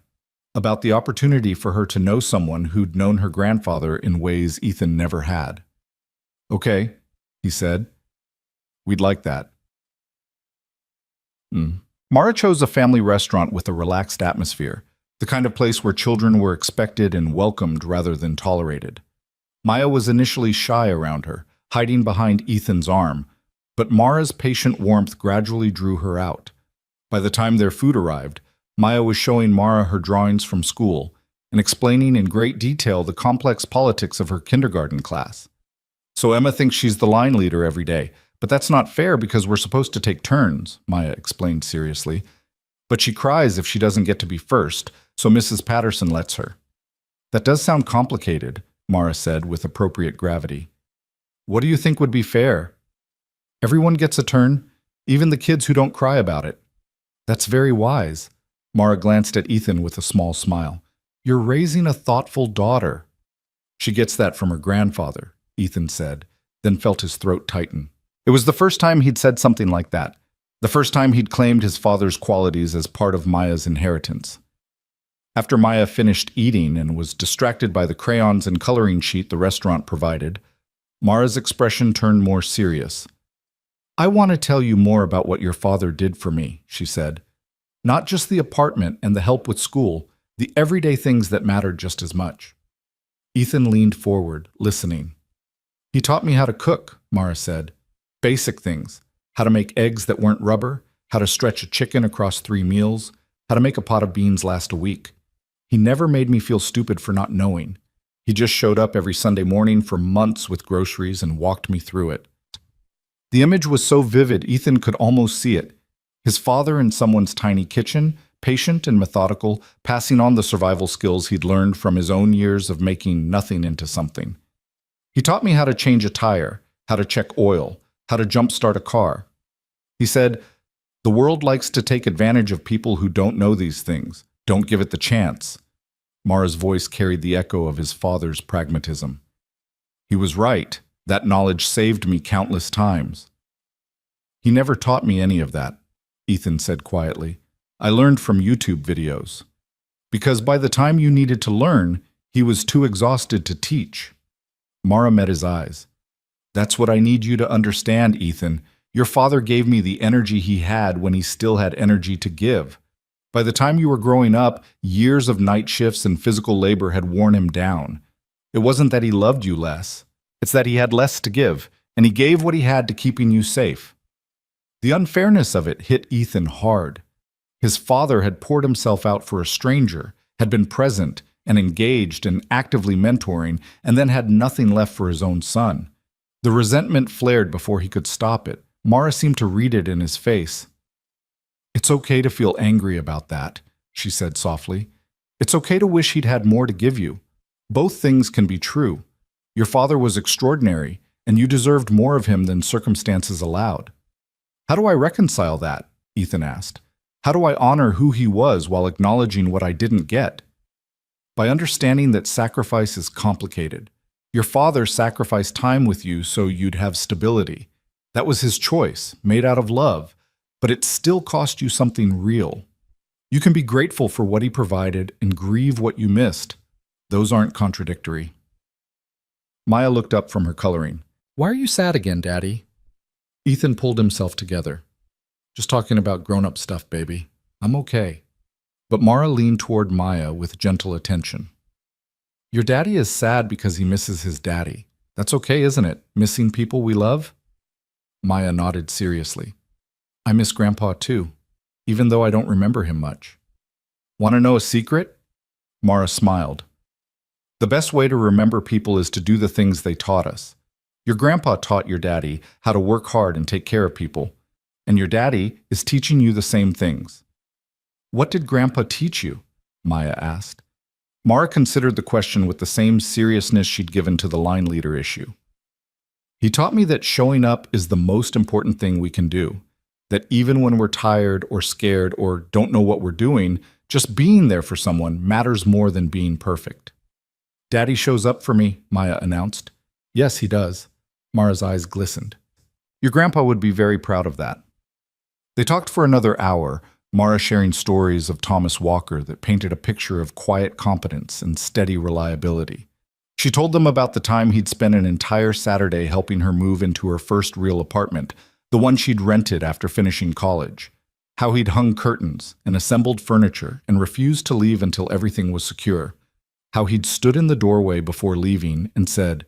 about the opportunity for her to know someone who'd known her grandfather in ways Ethan never had. Okay, he said. We'd like that. Mara chose a family restaurant with a relaxed atmosphere, the kind of place where children were expected and welcomed rather than tolerated. Maya was initially shy around her, hiding behind Ethan's arm, but Mara's patient warmth gradually drew her out. By the time their food arrived, Maya was showing Mara her drawings from school and explaining in great detail the complex politics of her kindergarten class. So Emma thinks she's the line leader every day, but that's not fair because we're supposed to take turns, Maya explained seriously. But she cries if she doesn't get to be first, so Mrs. Patterson lets her. That does sound complicated, Mara said with appropriate gravity. What do you think would be fair? Everyone gets a turn, even the kids who don't cry about it. That's very wise. Mara glanced at Ethan with a small smile. You're raising a thoughtful daughter. She gets that from her grandfather, Ethan said, then felt his throat tighten. It was the first time he'd said something like that, the first time he'd claimed his father's qualities as part of Maya's inheritance. After Maya finished eating and was distracted by the crayons and coloring sheet the restaurant provided, Mara's expression turned more serious. "I want to tell you more about what your father did for me," she said. "Not just the apartment and the help with school, the everyday things that mattered just as much." Ethan leaned forward, listening. "He taught me how to cook," Mara said. "Basic things. How to make eggs that weren't rubber, how to stretch a chicken across 3 meals, how to make a pot of beans last a week. He never made me feel stupid for not knowing. He just showed up every Sunday morning for months with groceries and walked me through it." The image was so vivid Ethan could almost see it. His father in someone's tiny kitchen, patient and methodical, passing on the survival skills he'd learned from his own years of making nothing into something. "He taught me how to change a tire, how to check oil, how to jumpstart a car." He said, "The world likes to take advantage of people who don't know these things, don't give it the chance." Mara's voice carried the echo of his father's pragmatism. "He was right. That knowledge saved me countless times." "He never taught me any of that," Ethan said quietly. "I learned from YouTube videos. Because by the time you needed to learn, he was too exhausted to teach." Mara met his eyes. "That's what I need you to understand, Ethan. Your father gave me the energy he had when he still had energy to give. By the time you were growing up, years of night shifts and physical labor had worn him down. It wasn't that he loved you less. It's that he had less to give, and he gave what he had to keeping you safe." The unfairness of it hit Ethan hard. His father had poured himself out for a stranger, had been present and engaged and actively mentoring, and then had nothing left for his own son. The resentment flared before he could stop it. Mara seemed to read it in his face. "It's okay to feel angry about that," she said softly. "It's okay to wish he'd had more to give you. Both things can be true. Your father was extraordinary, and you deserved more of him than circumstances allowed." "How do I reconcile that?" Ethan asked. "How do I honor who he was while acknowledging what I didn't get?" "By understanding that sacrifice is complicated. Your father sacrificed time with you so you'd have stability. That was his choice, made out of love, but it still cost you something real. You can be grateful for what he provided and grieve what you missed. Those aren't contradictory." Maya looked up from her coloring. "Why are you sad again, Daddy?" Ethan pulled himself together. "Just talking about grown-up stuff, baby. I'm okay." But Mara leaned toward Maya with gentle attention. "Your daddy is sad because he misses his daddy. That's okay, isn't it? Missing people we love?" Maya nodded seriously. "I miss Grandpa too, even though I don't remember him much." "Want to know a secret?" Mara smiled. "The best way to remember people is to do the things they taught us. Your grandpa taught your daddy how to work hard and take care of people, and your daddy is teaching you the same things." "What did Grandpa teach you?" Maya asked. Mara considered the question with the same seriousness she'd given to the line leader issue. "He taught me that showing up is the most important thing we can do. That even when we're tired or scared or don't know what we're doing, just being there for someone matters more than being perfect." "Daddy shows up for me," Maya announced. "Yes, he does." Mara's eyes glistened. "Your grandpa would be very proud of that." They talked for another hour, Mara sharing stories of Thomas Walker that painted a picture of quiet competence and steady reliability. She told them about the time he'd spent an entire Saturday helping her move into her first real apartment, the one she'd rented after finishing college. How he'd hung curtains and assembled furniture and refused to leave until everything was secure. How he'd stood in the doorway before leaving and said,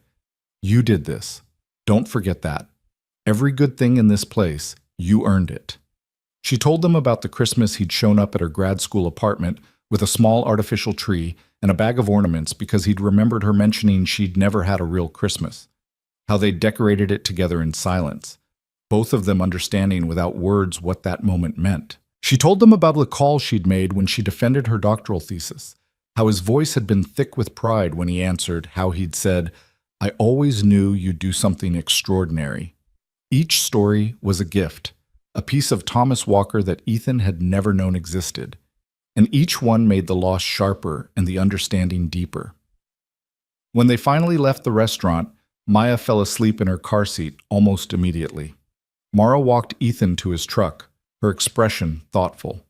"You did this. Don't forget that. Every good thing in this place, you earned it." She told them about the Christmas he'd shown up at her grad school apartment with a small artificial tree and a bag of ornaments because he'd remembered her mentioning she'd never had a real Christmas. How they'd decorated it together in silence, both of them understanding without words what that moment meant. She told them about the call she'd made when she defended her doctoral thesis, how his voice had been thick with pride when he answered, how he'd said, "I always knew you'd do something extraordinary." Each story was a gift, a piece of Thomas Walker that Ethan had never known existed, and each one made the loss sharper and the understanding deeper. When they finally left the restaurant, Maya fell asleep in her car seat almost immediately. Mara walked Ethan to his truck, her expression thoughtful.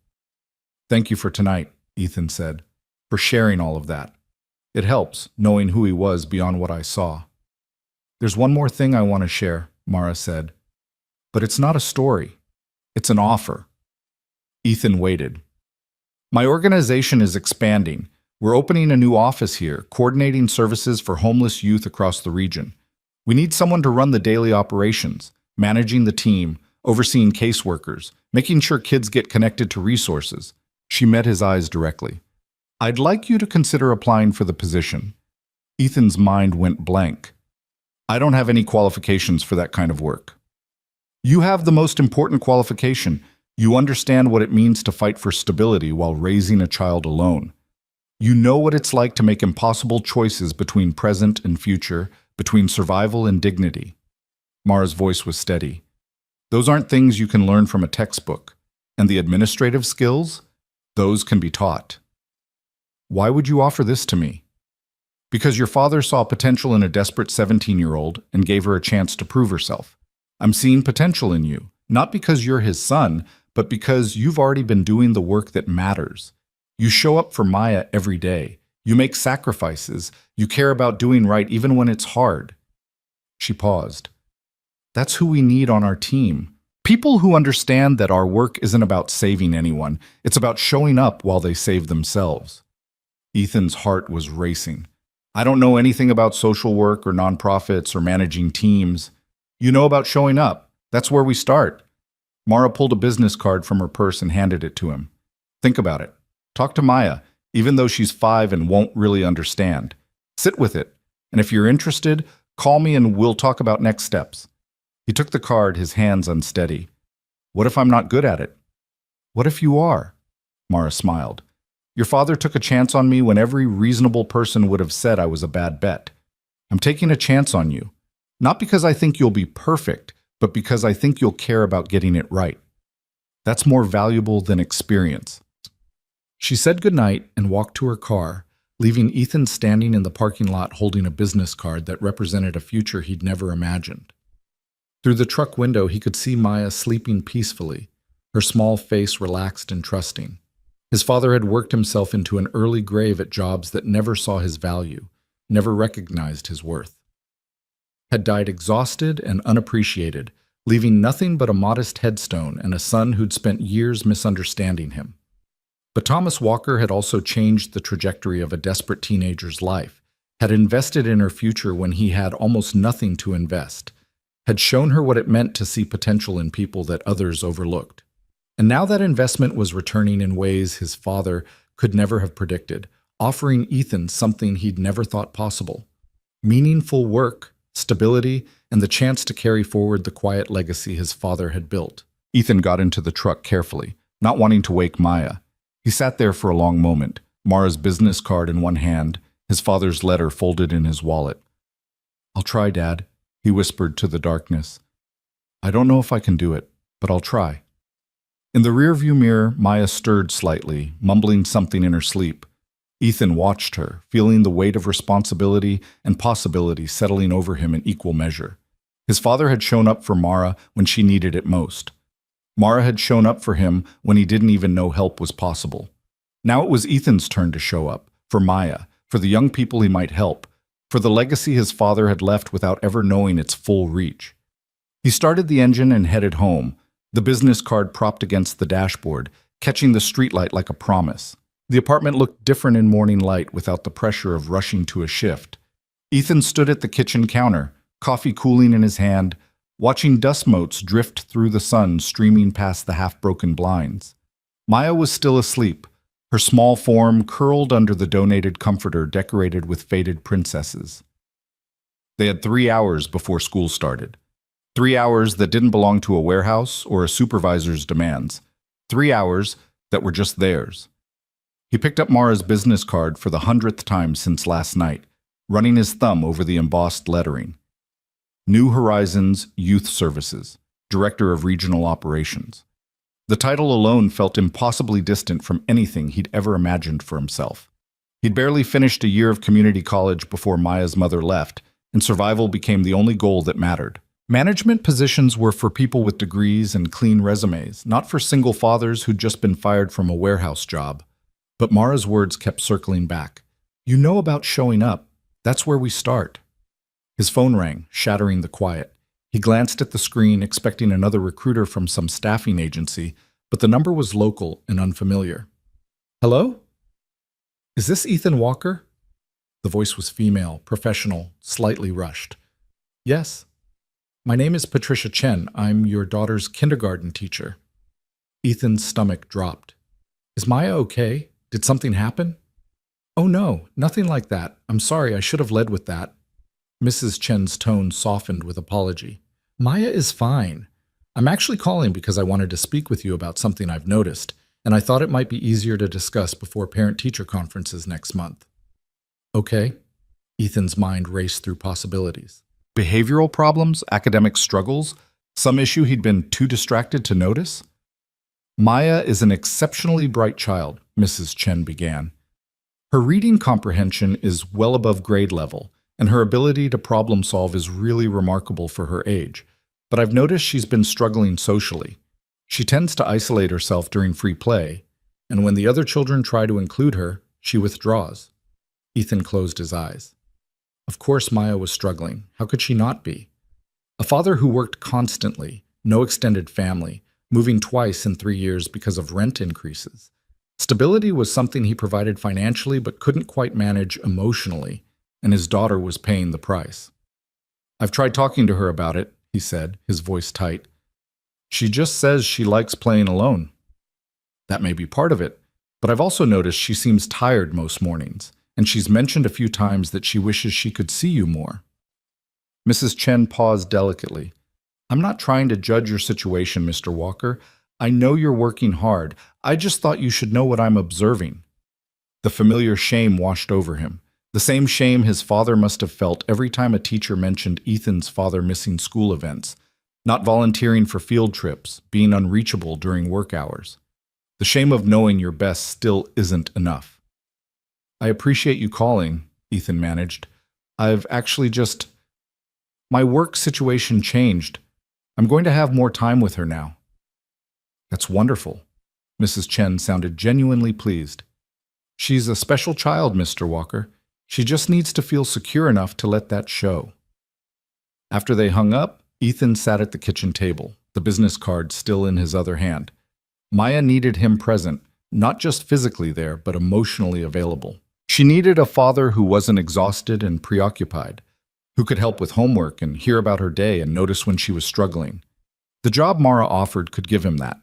"Thank you for tonight," Ethan said. for sharing all of that. It helps, knowing who he was beyond what I saw. There's one more thing I want to share, Mara said. But it's not a story. It's an offer. Ethan waited. My organization is expanding. We're opening a new office here, coordinating services for homeless youth across the region. We need someone to run the daily operations, managing the team, overseeing caseworkers, making sure kids get connected to resources. She met his eyes directly. I'd like you to consider applying for the position. Ethan's mind went blank. I don't have any qualifications for that kind of work. You have the most important qualification. You understand what it means to fight for stability while raising a child alone. You know what it's like to make impossible choices between present and future, between survival and dignity. Mara's voice was steady. Those aren't things you can learn from a textbook. And the administrative skills? Those can be taught. Why would you offer this to me? Because your father saw potential in a desperate 17-year-old and gave her a chance to prove herself. I'm seeing potential in you, not because you're his son, but because you've already been doing the work that matters. You show up for Maya every day. You make sacrifices. You care about doing right even when it's hard. She paused. That's who we need on our team. People who understand that our work isn't about saving anyone. It's about showing up while they save themselves. Ethan's heart was racing. I don't know anything about social work or nonprofits or managing teams. You know about showing up. That's where we start. Mara pulled a business card from her purse and handed it to him. Think about it. Talk to Maya, even though she's 5 and won't really understand. Sit with it. And if you're interested, call me and we'll talk about next steps. He took the card, his hands unsteady. What if I'm not good at it? What if you are? Mara smiled. Your father took a chance on me when every reasonable person would have said I was a bad bet. I'm taking a chance on you. Not because I think you'll be perfect, but because I think you'll care about getting it right. That's more valuable than experience. She said goodnight and walked to her car, leaving Ethan standing in the parking lot holding a business card that represented a future he'd never imagined. Through the truck window, he could see Maya sleeping peacefully, her small face relaxed and trusting. His father had worked himself into an early grave at jobs that never saw his value, never recognized his worth. Had died exhausted and unappreciated, leaving nothing but a modest headstone and a son who'd spent years misunderstanding him. But Thomas Walker had also changed the trajectory of a desperate teenager's life, had invested in her future when he had almost nothing to invest, had shown her what it meant to see potential in people that others overlooked. And now that investment was returning in ways his father could never have predicted, offering Ethan something he'd never thought possible: meaningful work, stability, and the chance to carry forward the quiet legacy his father had built. Ethan got into the truck carefully, not wanting to wake Maya. He sat there for a long moment, Mara's business card in one hand, his father's letter folded in his wallet. I'll try, Dad, he whispered to the darkness. I don't know if I can do it, but I'll try. In the rearview mirror, Maya stirred slightly, mumbling something in her sleep. Ethan watched her, feeling the weight of responsibility and possibility settling over him in equal measure. His father had shown up for Mara when she needed it most. Mara had shown up for him when he didn't even know help was possible. Now it was Ethan's turn to show up, for Maya, for the young people he might help, for the legacy his father had left without ever knowing its full reach. He started the engine and headed home, the business card propped against the dashboard, catching the streetlight like a promise. The apartment looked different in morning light without the pressure of rushing to a shift. Ethan stood at the kitchen counter, coffee cooling in his hand, watching dust motes drift through the sun streaming past the half-broken blinds. Maya was still asleep, her small form curled under the donated comforter decorated with faded princesses. They had 3 hours before school started. 3 hours that didn't belong to a warehouse or a supervisor's demands. 3 hours that were just theirs. He picked up Mara's business card for the 100th time since last night, running his thumb over the embossed lettering. New Horizons Youth Services, Director of Regional Operations. The title alone felt impossibly distant from anything he'd ever imagined for himself. He'd barely finished a year of community college before Maya's mother left, and survival became the only goal that mattered. Management positions were for people with degrees and clean resumes, not for single fathers who'd just been fired from a warehouse job. But Mara's words kept circling back. You know about showing up. That's where we start. His phone rang, shattering the quiet. He glanced at the screen, expecting another recruiter from some staffing agency, but the number was local and unfamiliar. Hello? Is this Ethan Walker? The voice was female, professional, slightly rushed. Yes. My name is Patricia Chen. I'm your daughter's kindergarten teacher. Ethan's stomach dropped. Is Maya okay? Did something happen? Oh no, nothing like that. I'm sorry, I should have led with that. Mrs. Chen's tone softened with apology. Maya is fine. I'm actually calling because I wanted to speak with you about something I've noticed, and I thought it might be easier to discuss before parent-teacher conferences next month. Okay. Ethan's mind raced through possibilities. Behavioral problems, academic struggles, some issue he'd been too distracted to notice? Maya is an exceptionally bright child, Mrs. Chen began. Her reading comprehension is well above grade level, and her ability to problem solve is really remarkable for her age. But I've noticed she's been struggling socially. She tends to isolate herself during free play, and when the other children try to include her, she withdraws. Ethan closed his eyes. Of course Maya was struggling. How could she not be? A father who worked constantly, no extended family, moving twice in 3 years because of rent increases. Stability was something he provided financially but couldn't quite manage emotionally, and his daughter was paying the price. I've tried talking to her about it, he said, his voice tight. She just says she likes playing alone. That may be part of it, but I've also noticed she seems tired most mornings, and she's mentioned a few times that she wishes she could see you more. Mrs. Chen paused delicately. I'm not trying to judge your situation, Mr. Walker. I know you're working hard. I just thought you should know what I'm observing. The familiar shame washed over him. The same shame his father must have felt every time a teacher mentioned Ethan's father missing school events, not volunteering for field trips, being unreachable during work hours. The shame of knowing your best still isn't enough. I appreciate you calling, Ethan managed. I've actually just... My work situation changed. I'm going to have more time with her now. That's wonderful. Mrs. Chen sounded genuinely pleased. She's a special child, Mr. Walker. She just needs to feel secure enough to let that show. After they hung up, Ethan sat at the kitchen table, the business card still in his other hand. Maya needed him present, not just physically there, but emotionally available. She needed a father who wasn't exhausted and preoccupied, who could help with homework and hear about her day and notice when she was struggling. The job Mara offered could give him that.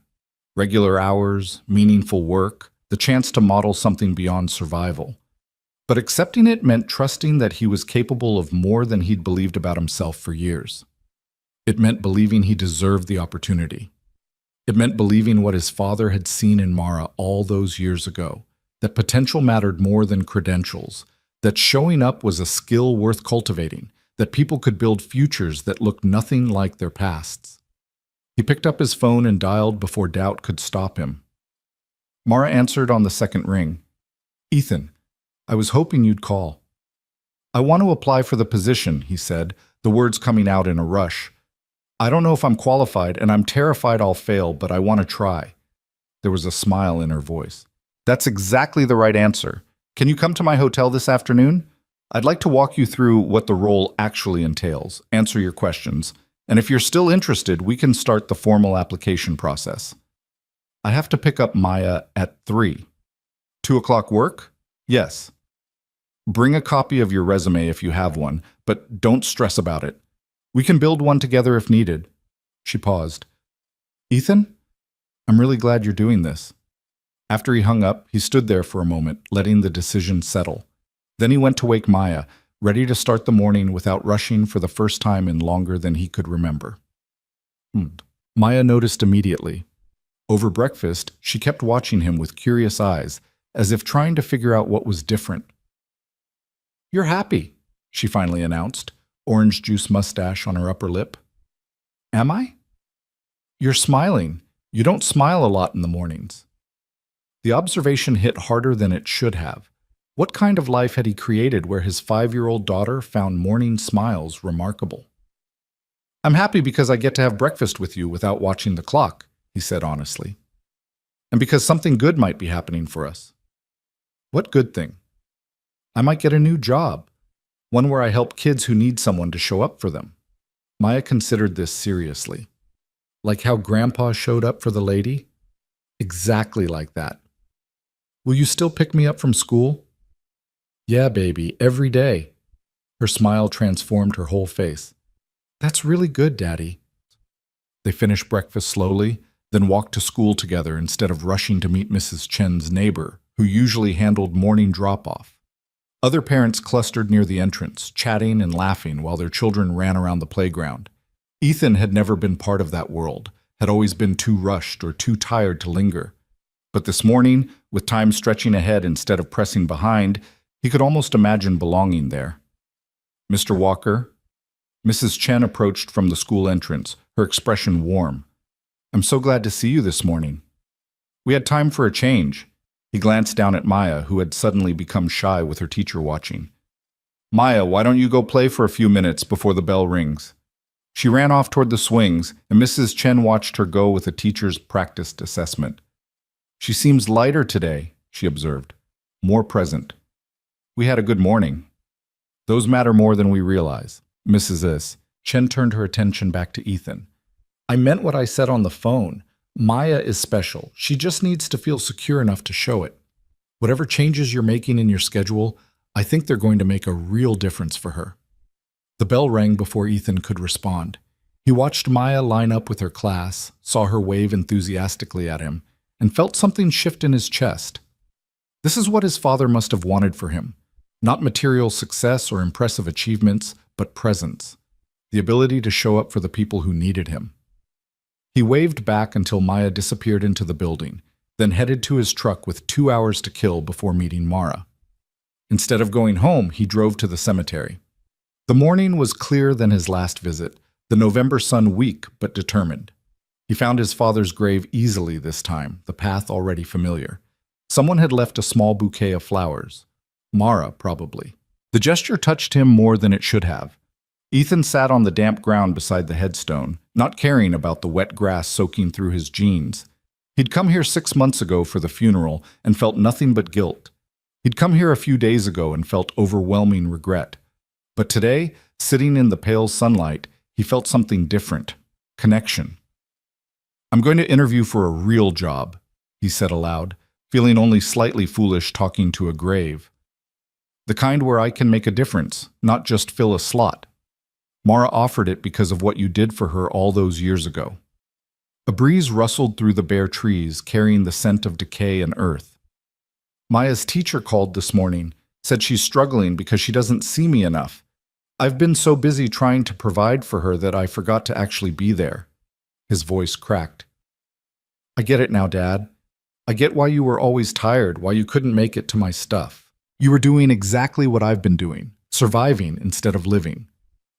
Regular hours, meaningful work, the chance to model something beyond survival. But accepting it meant trusting that he was capable of more than he'd believed about himself for years. It meant believing he deserved the opportunity. It meant believing what his father had seen in Mara all those years ago, that potential mattered more than credentials, that showing up was a skill worth cultivating, that people could build futures that looked nothing like their pasts. He picked up his phone and dialed before doubt could stop him. Mara answered on the second ring. Ethan, I was hoping you'd call. I want to apply for the position, he said, the words coming out in a rush. I don't know if I'm qualified, and I'm terrified I'll fail, but I want to try. There was a smile in her voice. That's exactly the right answer. Can you come to my hotel this afternoon? I'd like to walk you through what the role actually entails, answer your questions, and if you're still interested, we can start the formal application process. I have to pick up Maya at 3. 2 o'clock work? Yes. Bring a copy of your resume if you have one, but don't stress about it. We can build one together if needed. She paused. Ethan? I'm really glad you're doing this. After he hung up, he stood there for a moment, letting the decision settle. Then he went to wake Maya, ready to start the morning without rushing for the first time in longer than he could remember. Maya noticed immediately. Over breakfast, she kept watching him with curious eyes, as if trying to figure out what was different. You're happy, she finally announced, orange juice mustache on her upper lip. Am I? You're smiling. You don't smile a lot in the mornings. The observation hit harder than it should have. What kind of life had he created where his 5-year-old daughter found morning smiles remarkable? I'm happy because I get to have breakfast with you without watching the clock, he said honestly. And because something good might be happening for us. What good thing? I might get a new job, one where I help kids who need someone to show up for them. Maya considered this seriously. Like how Grandpa showed up for the lady? Exactly like that. Will you still pick me up from school? Yeah, baby, every day. Her smile transformed her whole face. That's really good, Daddy. They finished breakfast slowly, then walked to school together instead of rushing to meet Mrs. Chen's neighbor, who usually handled morning drop-off. Other parents clustered near the entrance, chatting and laughing while their children ran around the playground. Ethan had never been part of that world, had always been too rushed or too tired to linger. But this morning, with time stretching ahead instead of pressing behind, he could almost imagine belonging there. Mr. Walker? Mrs. Chen approached from the school entrance, her expression warm. I'm so glad to see you this morning. We had time for a change. He glanced down at Maya, who had suddenly become shy with her teacher watching. Maya, why don't you go play for a few minutes before the bell rings? She ran off toward the swings, and Mrs. Chen watched her go with a teacher's practiced assessment. She seems lighter today, she observed. More present. We had a good morning. Those matter more than we realize. Mrs. S. Chen turned her attention back to Ethan. I meant what I said on the phone. Maya is special. She just needs to feel secure enough to show it. Whatever changes you're making in your schedule, I think they're going to make a real difference for her. The bell rang before Ethan could respond. He watched Maya line up with her class, saw her wave enthusiastically at him, and felt something shift in his chest. This is what his father must have wanted for him. Not material success or impressive achievements, but presence. The ability to show up for the people who needed him. He waved back until Maya disappeared into the building, then headed to his truck with 2 hours to kill before meeting Mara. Instead of going home, he drove to the cemetery. The morning was clearer than his last visit, the November sun weak but determined. He found his father's grave easily this time, the path already familiar. Someone had left a small bouquet of flowers. Mara, probably. The gesture touched him more than it should have. Ethan sat on the damp ground beside the headstone, not caring about the wet grass soaking through his jeans. He'd come here 6 months ago for the funeral and felt nothing but guilt. He'd come here a few days ago and felt overwhelming regret. But today, sitting in the pale sunlight, he felt something different. Connection. I'm going to interview for a real job, he said aloud, feeling only slightly foolish talking to a grave. The kind where I can make a difference, not just fill a slot. Mara offered it because of what you did for her all those years ago. A breeze rustled through the bare trees, carrying the scent of decay and earth. Maya's teacher called this morning, said she's struggling because she doesn't see me enough. I've been so busy trying to provide for her that I forgot to actually be there. His voice cracked. I get it now, Dad. I get why you were always tired, why you couldn't make it to my stuff. You were doing exactly what I've been doing, surviving instead of living.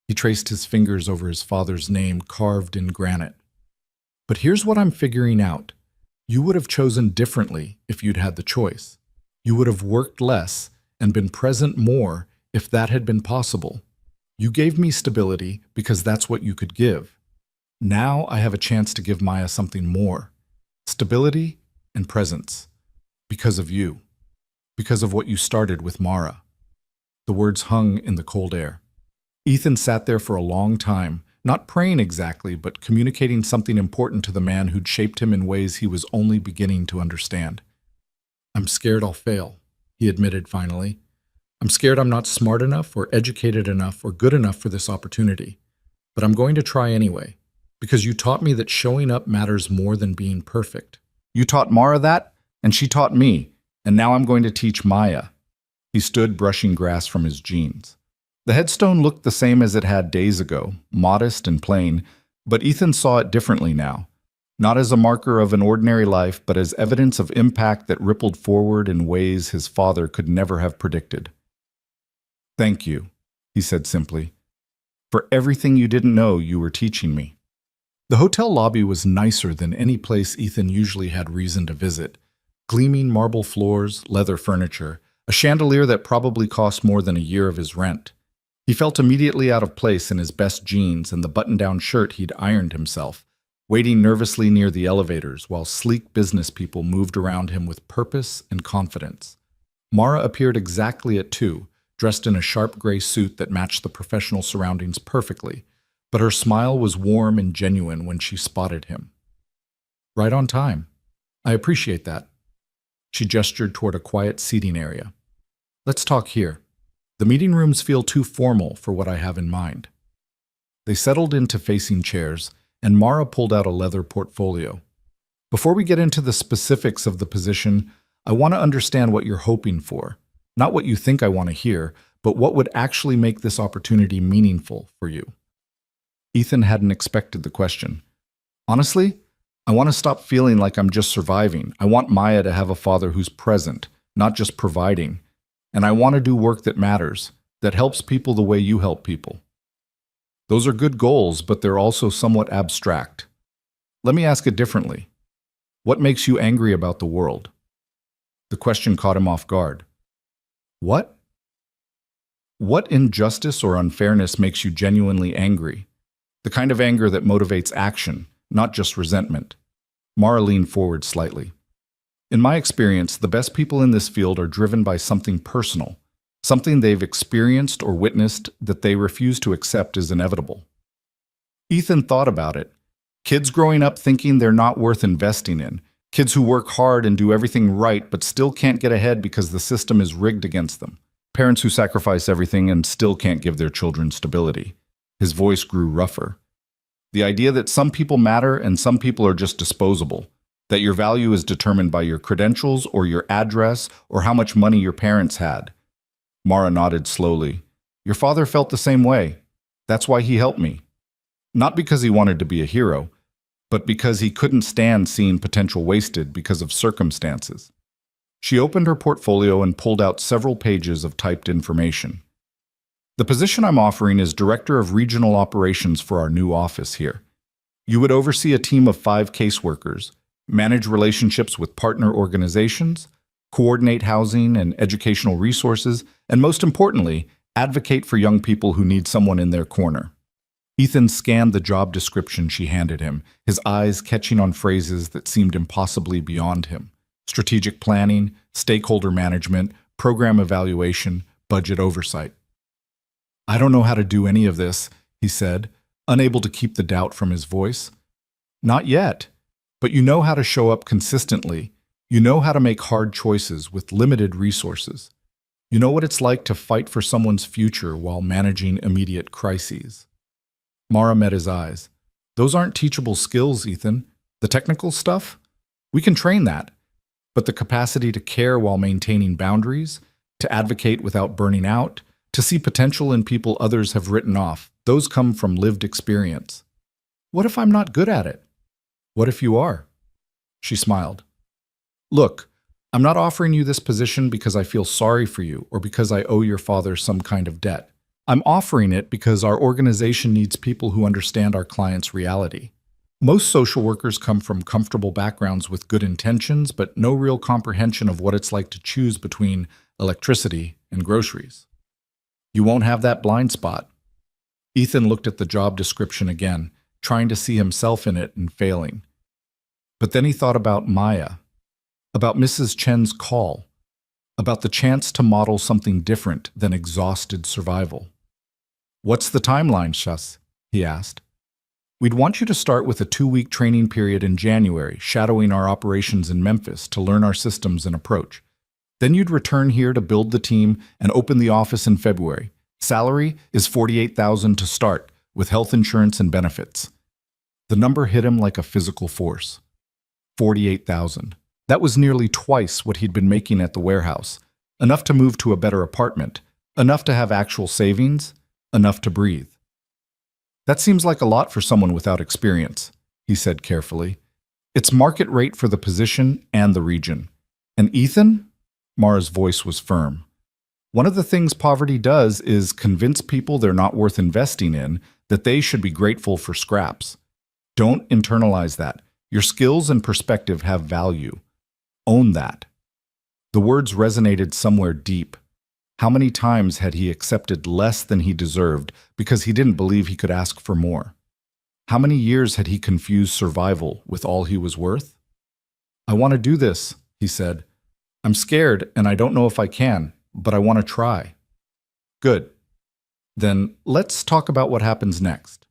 He traced his fingers over his father's name carved in granite. But here's what I'm figuring out. You would have chosen differently if you'd had the choice. You would have worked less and been present more if that had been possible. You gave me stability because that's what you could give. Now I have a chance to give Maya something more. Stability and presence. Because of you. Because of what you started with Mara. The words hung in the cold air. Ethan sat there for a long time, not praying exactly, but communicating something important to the man who'd shaped him in ways he was only beginning to understand. I'm scared I'll fail, he admitted finally. I'm scared I'm not smart enough or educated enough or good enough for this opportunity. But I'm going to try anyway, because you taught me that showing up matters more than being perfect. You taught Mara that, and she taught me, and now I'm going to teach Maya. He stood brushing grass from his jeans. The headstone looked the same as it had days ago, modest and plain, but Ethan saw it differently now. Not as a marker of an ordinary life, but as evidence of impact that rippled forward in ways his father could never have predicted. Thank you, he said simply, for everything you didn't know you were teaching me. The hotel lobby was nicer than any place Ethan usually had reason to visit. Gleaming marble floors, leather furniture, a chandelier that probably cost more than a year of his rent. He felt immediately out of place in his best jeans and the button-down shirt he'd ironed himself, waiting nervously near the elevators while sleek business people moved around him with purpose and confidence. Mara appeared exactly at 2, dressed in a sharp gray suit that matched the professional surroundings perfectly, but her smile was warm and genuine when she spotted him. Right on time. I appreciate that. She gestured toward a quiet seating area. Let's talk here. The meeting rooms feel too formal for what I have in mind. They settled into facing chairs, and Mara pulled out a leather portfolio. Before we get into the specifics of the position, I want to understand what you're hoping for. Not what you think I want to hear, but what would actually make this opportunity meaningful for you. Ethan hadn't expected the question. Honestly, I want to stop feeling like I'm just surviving. I want Maya to have a father who's present, not just providing. And I want to do work that matters, that helps people the way you help people. Those are good goals, but they're also somewhat abstract. Let me ask it differently. What makes you angry about the world? The question caught him off guard. What? What injustice or unfairness makes you genuinely angry? The kind of anger that motivates action, not just resentment. Mara leaned forward slightly. In my experience, the best people in this field are driven by something personal, something they've experienced or witnessed that they refuse to accept as inevitable. Ethan thought about it. Kids growing up thinking they're not worth investing in. Kids who work hard and do everything right but still can't get ahead because the system is rigged against them. Parents who sacrifice everything and still can't give their children stability. His voice grew rougher. The idea that some people matter and some people are just disposable. That your value is determined by your credentials or your address or how much money your parents had. Mara nodded slowly. Your father felt the same way. That's why he helped me. Not because he wanted to be a hero, but because he couldn't stand seeing potential wasted because of circumstances. She opened her portfolio and pulled out several pages of typed information. The position I'm offering is Director of Regional Operations for our new office here. You would oversee a team of 5 caseworkers, manage relationships with partner organizations, coordinate housing and educational resources, and most importantly, advocate for young people who need someone in their corner. Ethan scanned the job description she handed him, his eyes catching on phrases that seemed impossibly beyond him. Strategic planning, stakeholder management, program evaluation, budget oversight. I don't know how to do any of this, he said, unable to keep the doubt from his voice. Not yet, but you know how to show up consistently. You know how to make hard choices with limited resources. You know what it's like to fight for someone's future while managing immediate crises. Mara met his eyes. Those aren't teachable skills, Ethan. The technical stuff? We can train that. But the capacity to care while maintaining boundaries, to advocate without burning out, to see potential in people others have written off, those come from lived experience. What if I'm not good at it? What if you are? She smiled. Look, I'm not offering you this position because I feel sorry for you or because I owe your father some kind of debt. I'm offering it because our organization needs people who understand our clients' reality. Most social workers come from comfortable backgrounds with good intentions, but no real comprehension of what it's like to choose between electricity and groceries. You won't have that blind spot. Ethan looked at the job description again, trying to see himself in it and failing. But then he thought about Maya, about Mrs. Chen's call, about the chance to model something different than exhausted survival. What's the timeline, Shas? He asked. We'd want you to start with a 2-week training period in January, shadowing our operations in Memphis to learn our systems and approach. Then you'd return here to build the team and open the office in February. Salary is $48,000 to start, with health insurance and benefits. The number hit him like a physical force. $48,000. That was nearly twice what he'd been making at the warehouse. Enough to move to a better apartment. Enough to have actual savings. Enough to breathe. That seems like a lot for someone without experience, he said carefully. It's market rate for the position and the region. And Ethan? Mara's voice was firm. One of the things poverty does is convince people they're not worth investing in, that they should be grateful for scraps. Don't internalize that. Your skills and perspective have value. Own that. The words resonated somewhere deep. How many times had he accepted less than he deserved because he didn't believe he could ask for more? How many years had he confused survival with all he was worth? I want to do this, he said. I'm scared and I don't know if I can, but I want to try. Good. Then let's talk about what happens next.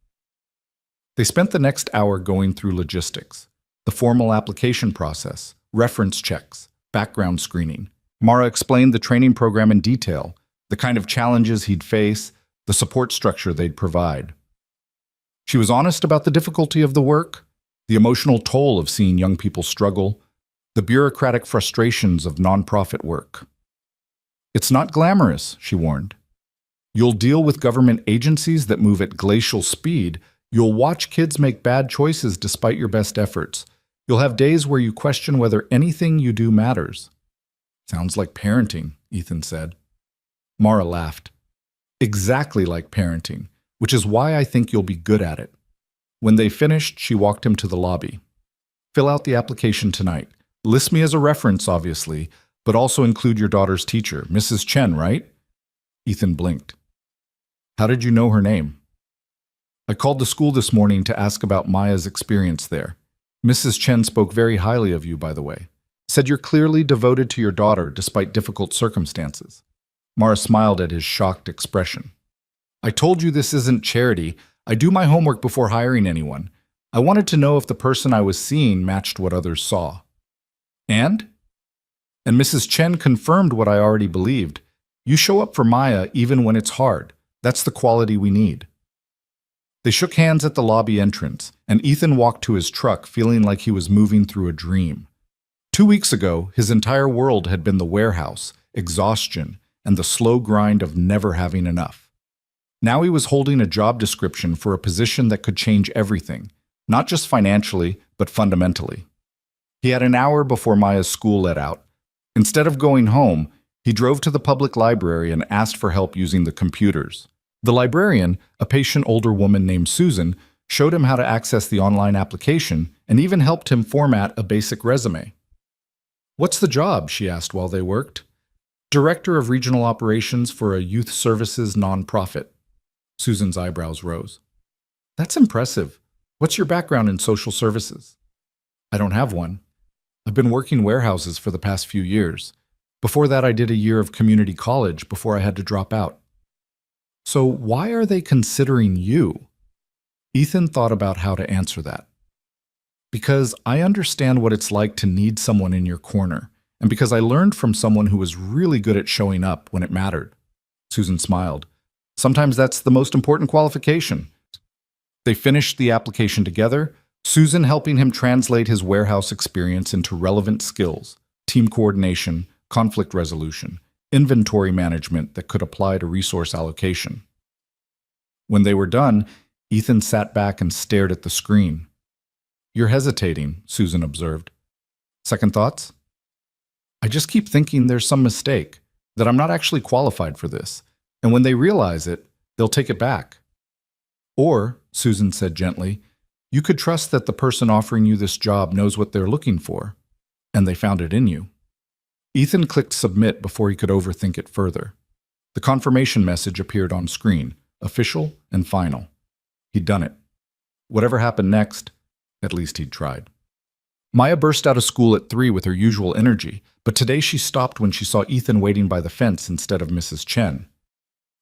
They spent the next hour going through logistics, the formal application process, reference checks, background screening. Mara explained the training program in detail, the kind of challenges he'd face, the support structure they'd provide. She was honest about the difficulty of the work, the emotional toll of seeing young people struggle, the bureaucratic frustrations of nonprofit work. It's not glamorous, she warned. You'll deal with government agencies that move at glacial speed. You'll watch kids make bad choices despite your best efforts. You'll have days where you question whether anything you do matters. Sounds like parenting, Ethan said. Mara laughed. Exactly like parenting, which is why I think you'll be good at it. When they finished, she walked him to the lobby. Fill out the application tonight. List me as a reference, obviously, but also include your daughter's teacher, Mrs. Chen, right? Ethan blinked. How did you know her name? I called the school this morning to ask about Maya's experience there. Mrs. Chen spoke very highly of you, by the way. Said you're clearly devoted to your daughter despite difficult circumstances. Mara smiled at his shocked expression. I told you this isn't charity. I do my homework before hiring anyone. I wanted to know if the person I was seeing matched what others saw. And Mrs. Chen confirmed what I already believed. You show up for Maya even when it's hard. That's the quality we need. They shook hands at the lobby entrance, and Ethan walked to his truck feeling like he was moving through a dream. 2 weeks ago, his entire world had been the warehouse, exhaustion, and the slow grind of never having enough. Now he was holding a job description for a position that could change everything, not just financially, but fundamentally. He had an hour before Maya's school let out. Instead of going home, he drove to the public library and asked for help using the computers. The librarian, a patient older woman named Susan, showed him how to access the online application and even helped him format a basic resume. What's the job? She asked while they worked. Director of Regional Operations for a youth services nonprofit. Susan's eyebrows rose. That's impressive. What's your background in social services? I don't have one. I've been working warehouses for the past few years. Before that, I did a year of community college before I had to drop out. So why are they considering you? Ethan thought about how to answer that. Because I understand what it's like to need someone in your corner, and because I learned from someone who was really good at showing up when it mattered. Susan smiled. Sometimes that's the most important qualification. They finished the application together, Susan helping him translate his warehouse experience into relevant skills, team coordination, conflict resolution, inventory management that could apply to resource allocation. When they were done, Ethan sat back and stared at the screen. You're hesitating, Susan observed. Second thoughts? I just keep thinking there's some mistake, that I'm not actually qualified for this, and when they realize it, they'll take it back. Or, Susan said gently, you could trust that the person offering you this job knows what they're looking for, and they found it in you. Ethan clicked submit before he could overthink it further. The confirmation message appeared on screen, official and final. He'd done it. Whatever happened next, at least he'd tried. Maya burst out of school at 3 with her usual energy, but today she stopped when she saw Ethan waiting by the fence instead of Mrs. Chen.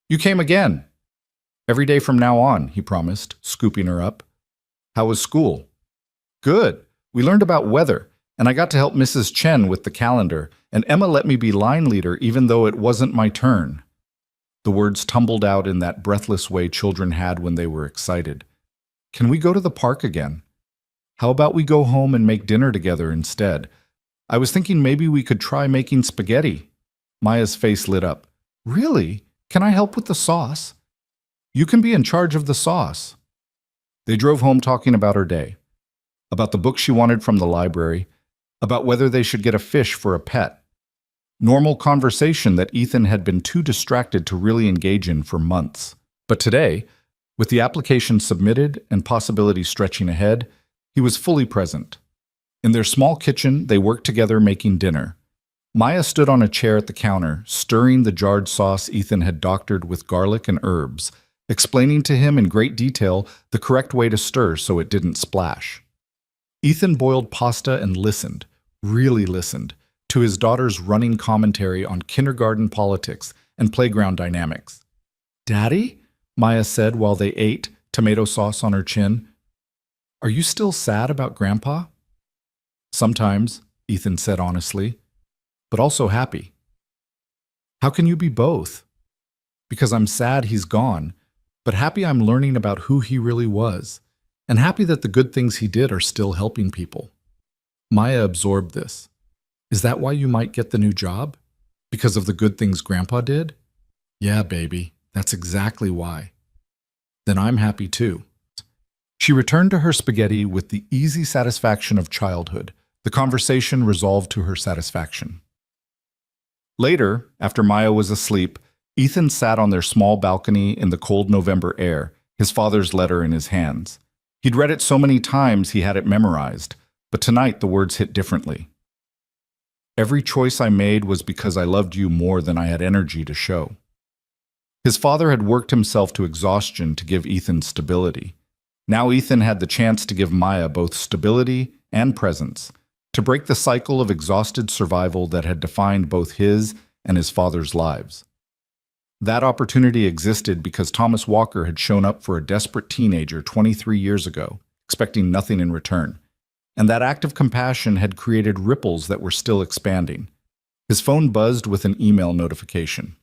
You came again. Every day from now on, he promised, scooping her up. How was school? Good. We learned about weather, and I got to help Mrs. Chen with the calendar, and Emma let me be line leader even though it wasn't my turn. The words tumbled out in that breathless way children had when they were excited. Can we go to the park again? How about we go home and make dinner together instead? I was thinking maybe we could try making spaghetti. Maya's face lit up. Really? Can I help with the sauce? You can be in charge of the sauce. They drove home talking about her day, about the book she wanted from the library, about whether they should get a fish for a pet. Normal conversation that Ethan had been too distracted to really engage in for months. But today, with the application submitted and possibilities stretching ahead, he was fully present. In their small kitchen, they worked together making dinner. Maya stood on a chair at the counter, stirring the jarred sauce Ethan had doctored with garlic and herbs, explaining to him in great detail the correct way to stir so it didn't splash. Ethan boiled pasta and listened, really listened, to his daughter's running commentary on kindergarten politics and playground dynamics. "Daddy?" Maya said while they ate, tomato sauce on her chin. "Are you still sad about Grandpa?" "Sometimes," Ethan said honestly, "but also happy." "How can you be both?" "Because I'm sad he's gone, but happy I'm learning about who he really was, and happy that the good things he did are still helping people." Maya absorbed this. "Is that why you might get the new job? Because of the good things Grandpa did?" "Yeah, baby, that's exactly why." "Then I'm happy too." She returned to her spaghetti with the easy satisfaction of childhood. The conversation resolved to her satisfaction. Later, after Maya was asleep, Ethan sat on their small balcony in the cold November air, his father's letter in his hands. He'd read it so many times he had it memorized, but tonight the words hit differently. "Every choice I made was because I loved you more than I had energy to show." His father had worked himself to exhaustion to give Ethan stability. Now Ethan had the chance to give Maya both stability and presence, to break the cycle of exhausted survival that had defined both his and his father's lives. That opportunity existed because Thomas Walker had shown up for a desperate teenager 23 years ago, expecting nothing in return. And that act of compassion had created ripples that were still expanding. His phone buzzed with an email notification.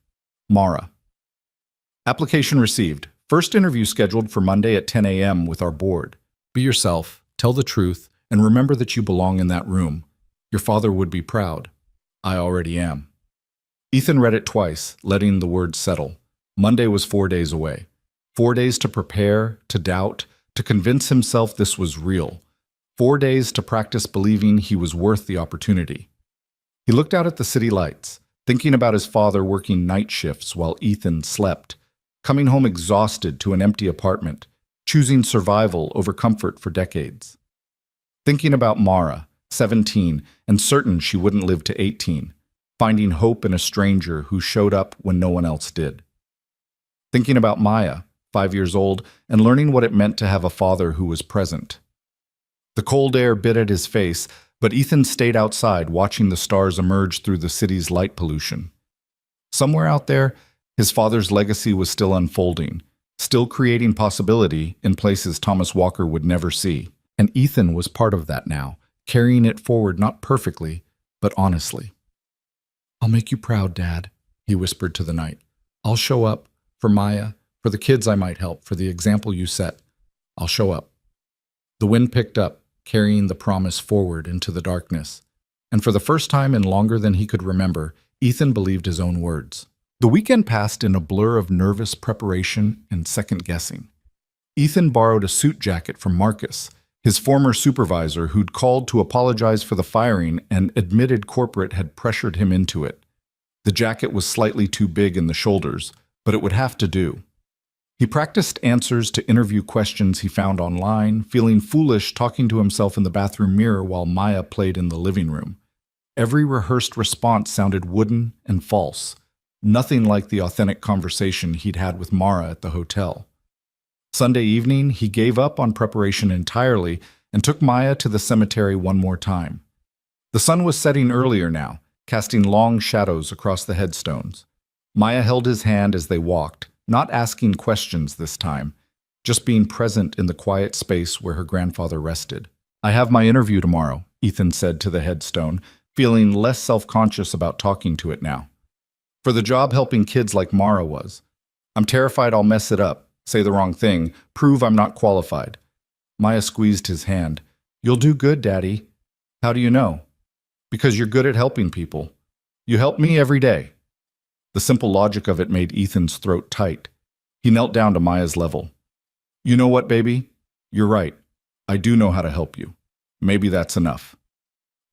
Mara. Application received. First interview scheduled for Monday at 10 a.m. with our board. Be yourself, tell the truth, and remember that you belong in that room. Your father would be proud. I already am. Ethan read it twice, letting the words settle. Monday was 4 days away. 4 days to prepare, to doubt, to convince himself this was real. 4 days to practice believing he was worth the opportunity. He looked out at the city lights, thinking about his father working night shifts while Ethan slept, coming home exhausted to an empty apartment, choosing survival over comfort for decades. Thinking about Mara, 17, and certain she wouldn't live to 18, finding hope in a stranger who showed up when no one else did. Thinking about Maya, 5 years old, and learning what it meant to have a father who was present. The cold air bit at his face, but Ethan stayed outside watching the stars emerge through the city's light pollution. Somewhere out there, his father's legacy was still unfolding, still creating possibility in places Thomas Walker would never see. And Ethan was part of that now, carrying it forward not perfectly, but honestly. "I'll make you proud, Dad," he whispered to the night. "I'll show up, for Maya, for the kids I might help, for the example you set. I'll show up." The wind picked up, carrying the promise forward into the darkness. And for the first time in longer than he could remember, Ethan believed his own words. The weekend passed in a blur of nervous preparation and second-guessing. Ethan borrowed a suit jacket from Marcus, his former supervisor who'd called to apologize for the firing and admitted corporate had pressured him into it. The jacket was slightly too big in the shoulders, but it would have to do. He practiced answers to interview questions he found online, feeling foolish talking to himself in the bathroom mirror while Maya played in the living room. Every rehearsed response sounded wooden and false, nothing like the authentic conversation he'd had with Mara at the hotel. Sunday evening, he gave up on preparation entirely and took Maya to the cemetery one more time. The sun was setting earlier now, casting long shadows across the headstones. Maya held his hand as they walked, not asking questions this time, just being present in the quiet space where her grandfather rested. "I have my interview tomorrow," Ethan said to the headstone, feeling less self-conscious about talking to it now. For the job helping kids like Mara was. "I'm terrified I'll mess it up, say the wrong thing, prove I'm not qualified." Maya squeezed his hand. "You'll do good, Daddy." "How do you know?" "Because you're good at helping people. You help me every day." The simple logic of it made Ethan's throat tight. He knelt down to Maya's level. "You know what, baby? You're right. I do know how to help you. Maybe that's enough."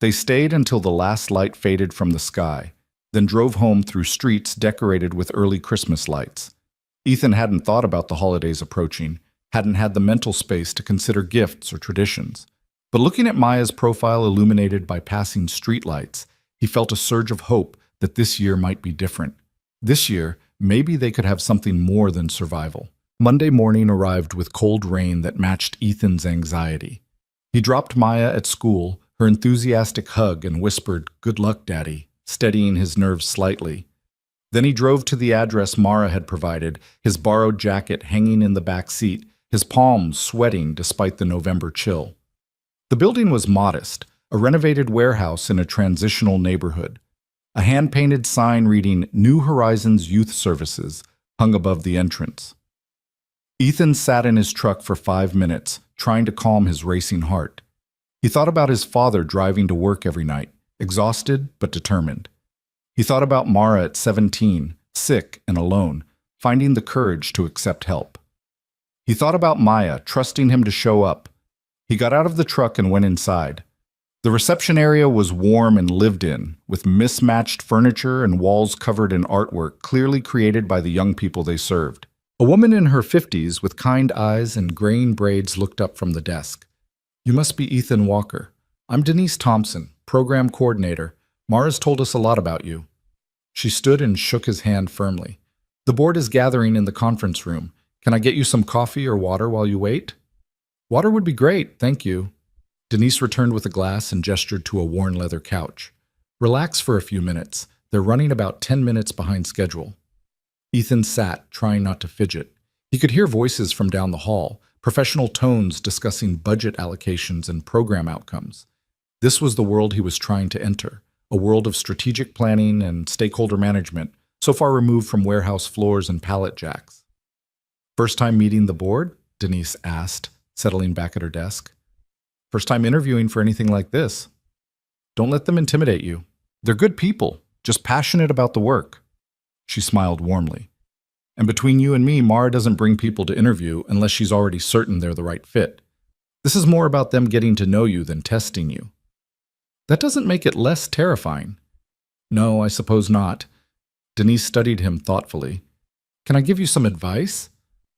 They stayed until the last light faded from the sky, then drove home through streets decorated with early Christmas lights. Ethan hadn't thought about the holidays approaching, hadn't had the mental space to consider gifts or traditions. But looking at Maya's profile illuminated by passing streetlights, he felt a surge of hope that this year might be different. This year, maybe they could have something more than survival. Monday morning arrived with cold rain that matched Ethan's anxiety. He dropped Maya at school, her enthusiastic hug, and whispered, "Good luck, Daddy," steadying his nerves slightly. Then he drove to the address Mara had provided, his borrowed jacket hanging in the back seat, his palms sweating despite the November chill. The building was modest, a renovated warehouse in a transitional neighborhood. A hand-painted sign reading New Horizons Youth Services hung above the entrance. Ethan sat in his truck for 5 minutes, trying to calm his racing heart. He thought about his father driving to work every night, exhausted but determined. He thought about Mara at 17, sick and alone, finding the courage to accept help. He thought about Maya, trusting him to show up. He got out of the truck and went inside. The reception area was warm and lived in, with mismatched furniture and walls covered in artwork clearly created by the young people they served. A woman in her 50s with kind eyes and graying braids looked up from the desk. "You must be Ethan Walker. I'm Denise Thompson, program coordinator. Mara's told us a lot about you." She stood and shook his hand firmly. "The board is gathering in the conference room. Can I get you some coffee or water while you wait?" "Water would be great, thank you." Denise returned with a glass and gestured to a worn leather couch. "Relax for a few minutes. They're running about 10 minutes behind schedule." Ethan sat, trying not to fidget. He could hear voices from down the hall, professional tones discussing budget allocations and program outcomes. This was the world he was trying to enter, a world of strategic planning and stakeholder management, so far removed from warehouse floors and pallet jacks. "First time meeting the board?" Denise asked, settling back at her desk. "First time interviewing for anything like this." "Don't let them intimidate you. They're good people, just passionate about the work." She smiled warmly. "And between you and me, Mara doesn't bring people to interview unless she's already certain they're the right fit. This is more about them getting to know you than testing you." "That doesn't make it less terrifying." "No, I suppose not." Denise studied him thoughtfully. "Can I give you some advice?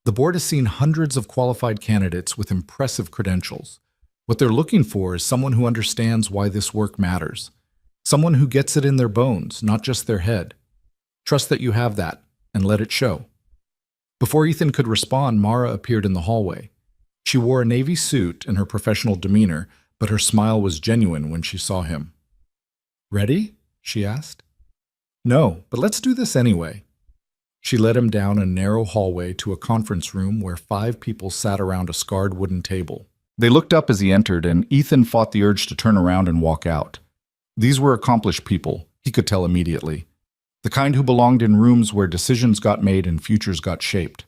The board has seen hundreds of qualified candidates with impressive credentials. What they're looking for is someone who understands why this work matters. Someone who gets it in their bones, not just their head. Trust that you have that, and let it show." Before Ethan could respond, Mara appeared in the hallway. She wore a navy suit and her professional demeanor, but her smile was genuine when she saw him. "Ready?" she asked. "No, but let's do this anyway." She led him down a narrow hallway to a conference room where 5 people sat around a scarred wooden table. They looked up as he entered, and Ethan fought the urge to turn around and walk out. These were accomplished people, he could tell immediately. The kind who belonged in rooms where decisions got made and futures got shaped.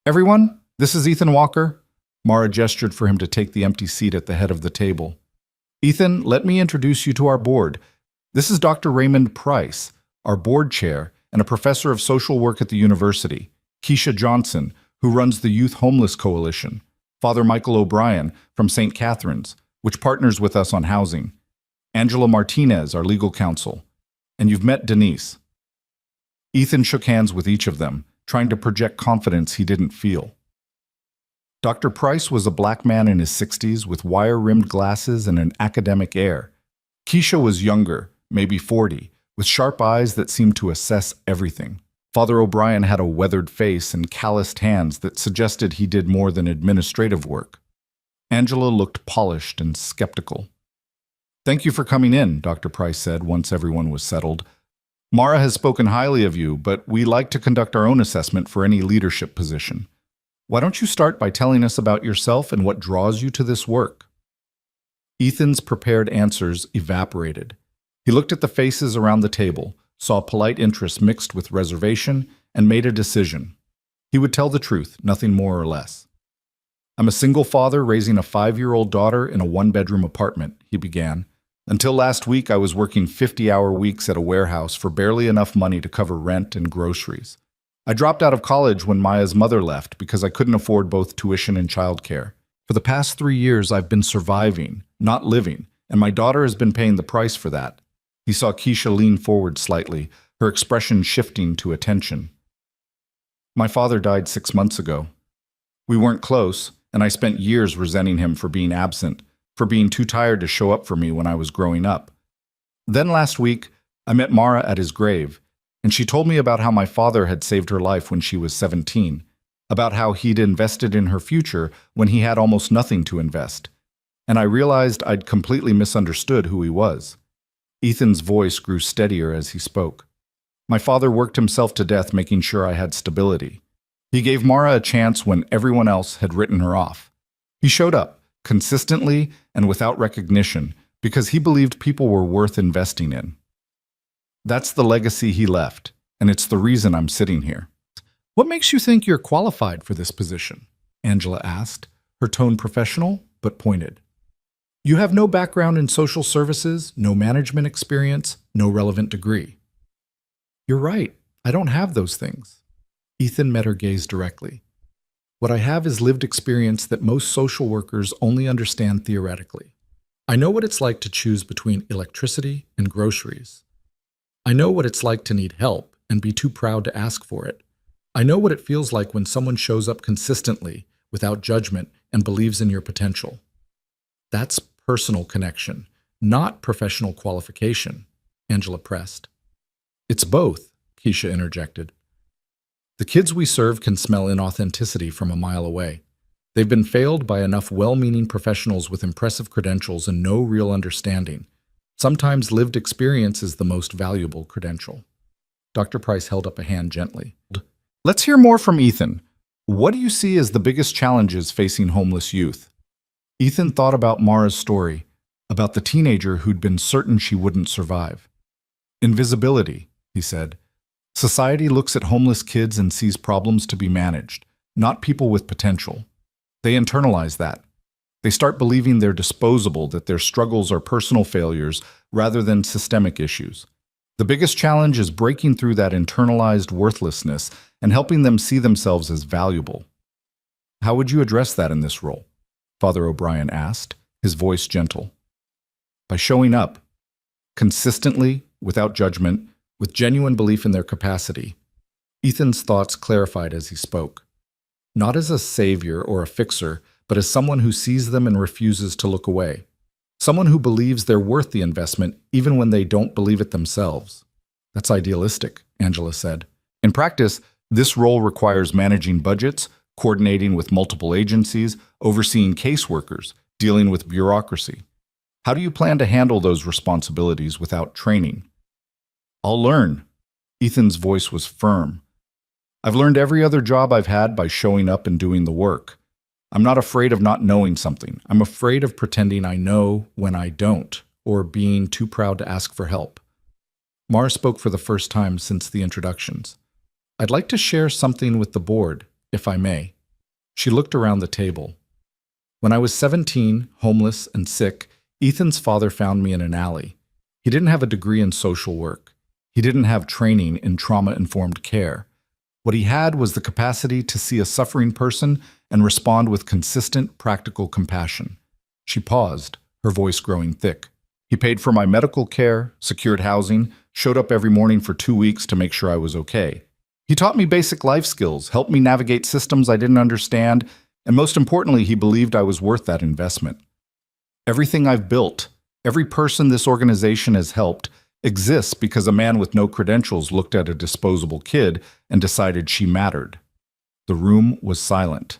"Everyone, this is Ethan Walker." Mara gestured for him to take the empty seat at the head of the table. "Ethan, let me introduce you to our board. This is Dr. Raymond Price, our board chair and a professor of social work at the university. Keisha Johnson, who runs the Youth Homeless Coalition. Father Michael O'Brien from St. Catherine's, which partners with us on housing. Angela Martinez, our legal counsel. And you've met Denise." Ethan shook hands with each of them, trying to project confidence he didn't feel. Dr. Price was a black man in his 60s with wire-rimmed glasses and an academic air. Keisha was younger, maybe 40, with sharp eyes that seemed to assess everything. Father O'Brien had a weathered face and calloused hands that suggested he did more than administrative work. Angela looked polished and skeptical. "Thank you for coming in," Dr. Price said once everyone was settled. "Mara has spoken highly of you, but we like to conduct our own assessment for any leadership position. Why don't you start by telling us about yourself and what draws you to this work?" Ethan's prepared answers evaporated. He looked at the faces around the table, saw polite interest mixed with reservation, and made a decision. He would tell the truth, nothing more or less. "I'm a single father raising a 5-year-old daughter in a 1-bedroom apartment," he began. "Until last week, I was working 50-hour weeks at a warehouse for barely enough money to cover rent and groceries. I dropped out of college when Maya's mother left because I couldn't afford both tuition and childcare. For the past 3 years, I've been surviving, not living, and my daughter has been paying the price for that." He saw Keisha lean forward slightly, her expression shifting to attention. "My father died 6 months ago. We weren't close, and I spent years resenting him for being absent, for being too tired to show up for me when I was growing up. Then last week, I met Mara at his grave, and she told me about how my father had saved her life when she was 17, about how he'd invested in her future when he had almost nothing to invest. and I realized I'd completely misunderstood who he was. Ethan's voice grew steadier as he spoke. My father worked himself to death making sure I had stability. He gave Mara a chance when everyone else had written her off. He showed up, consistently and without recognition, because he believed people were worth investing in. That's the legacy he left, and it's the reason I'm sitting here. What makes you think you're qualified for this position? Angela asked, her tone professional but pointed. You have no background in social services, no management experience, no relevant degree. You're right, I don't have those things. Ethan met her gaze directly. What I have is lived experience that most social workers only understand theoretically. I know what it's like to choose between electricity and groceries. I know what it's like to need help and be too proud to ask for it. I know what it feels like when someone shows up consistently, without judgment, and believes in your potential. That's personal connection, not professional qualification, Angela pressed. It's both, Keisha interjected. The kids we serve can smell inauthenticity from a mile away. They've been failed by enough well-meaning professionals with impressive credentials and no real understanding. Sometimes lived experience is the most valuable credential. Dr. Price held up a hand gently. Let's hear more from Ethan. What do you see as the biggest challenges facing homeless youth? Ethan thought about Mara's story, about the teenager who'd been certain she wouldn't survive. Invisibility, he said. Society looks at homeless kids and sees problems to be managed, not people with potential. They internalize that. They start believing they're disposable, that their struggles are personal failures rather than systemic issues. The biggest challenge is breaking through that internalized worthlessness and helping them see themselves as valuable. How would you address that in this role? Father O'Brien asked, his voice gentle. By showing up, consistently, without judgment, with genuine belief in their capacity. Ethan's thoughts clarified as he spoke. Not as a savior or a fixer, but as someone who sees them and refuses to look away. Someone who believes they're worth the investment even when they don't believe it themselves. That's idealistic, Angela said. In practice, this role requires managing budgets, coordinating with multiple agencies, overseeing caseworkers, dealing with bureaucracy. How do you plan to handle those responsibilities without training? I'll learn. Ethan's voice was firm. I've learned every other job I've had by showing up and doing the work. I'm not afraid of not knowing something. I'm afraid of pretending I know when I don't, or being too proud to ask for help. Mara spoke for the first time since the introductions. I'd like to share something with the board, if I may. She looked around the table. When I was 17, homeless and sick, Ethan's father found me in an alley. He didn't have a degree in social work. He didn't have training in trauma-informed care. What he had was the capacity to see a suffering person and respond with consistent, practical compassion. She paused, her voice growing thick. He paid for my medical care, secured housing, showed up every morning for 2 weeks to make sure I was okay. He taught me basic life skills, helped me navigate systems I didn't understand, and most importantly, he believed I was worth that investment. Everything I've built, every person this organization has helped, exists because a man with no credentials looked at a disposable kid and decided she mattered. The room was silent.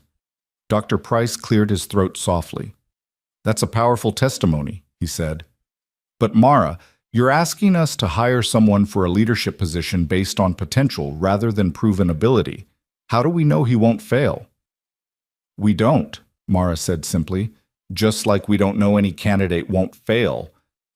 Dr. Price cleared his throat softly. That's a powerful testimony, he said. But Mara, you're asking us to hire someone for a leadership position based on potential rather than proven ability. How do we know he won't fail? We don't, Mara said simply, just like we don't know any candidate won't fail.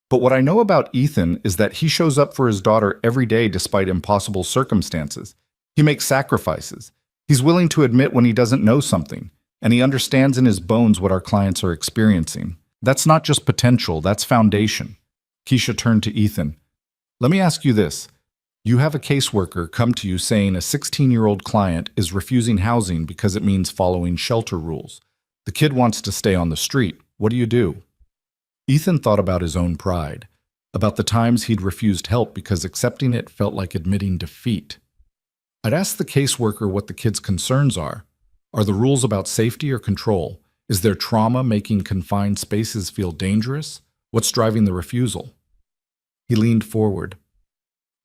But what I know about Ethan is that he shows up for his daughter every day despite impossible circumstances. He makes sacrifices. He's willing to admit when he doesn't know something, and he understands in his bones what our clients are experiencing. That's not just potential, that's foundation. Keisha turned to Ethan. Let me ask you this. You have a caseworker come to you saying a 16-year-old client is refusing housing because it means following shelter rules. The kid wants to stay on the street. What do you do? Ethan thought about his own pride, about the times he'd refused help because accepting it felt like admitting defeat. I'd ask the caseworker what the kid's concerns are. Are the rules about safety or control? Is there trauma making confined spaces feel dangerous? What's driving the refusal? He leaned forward.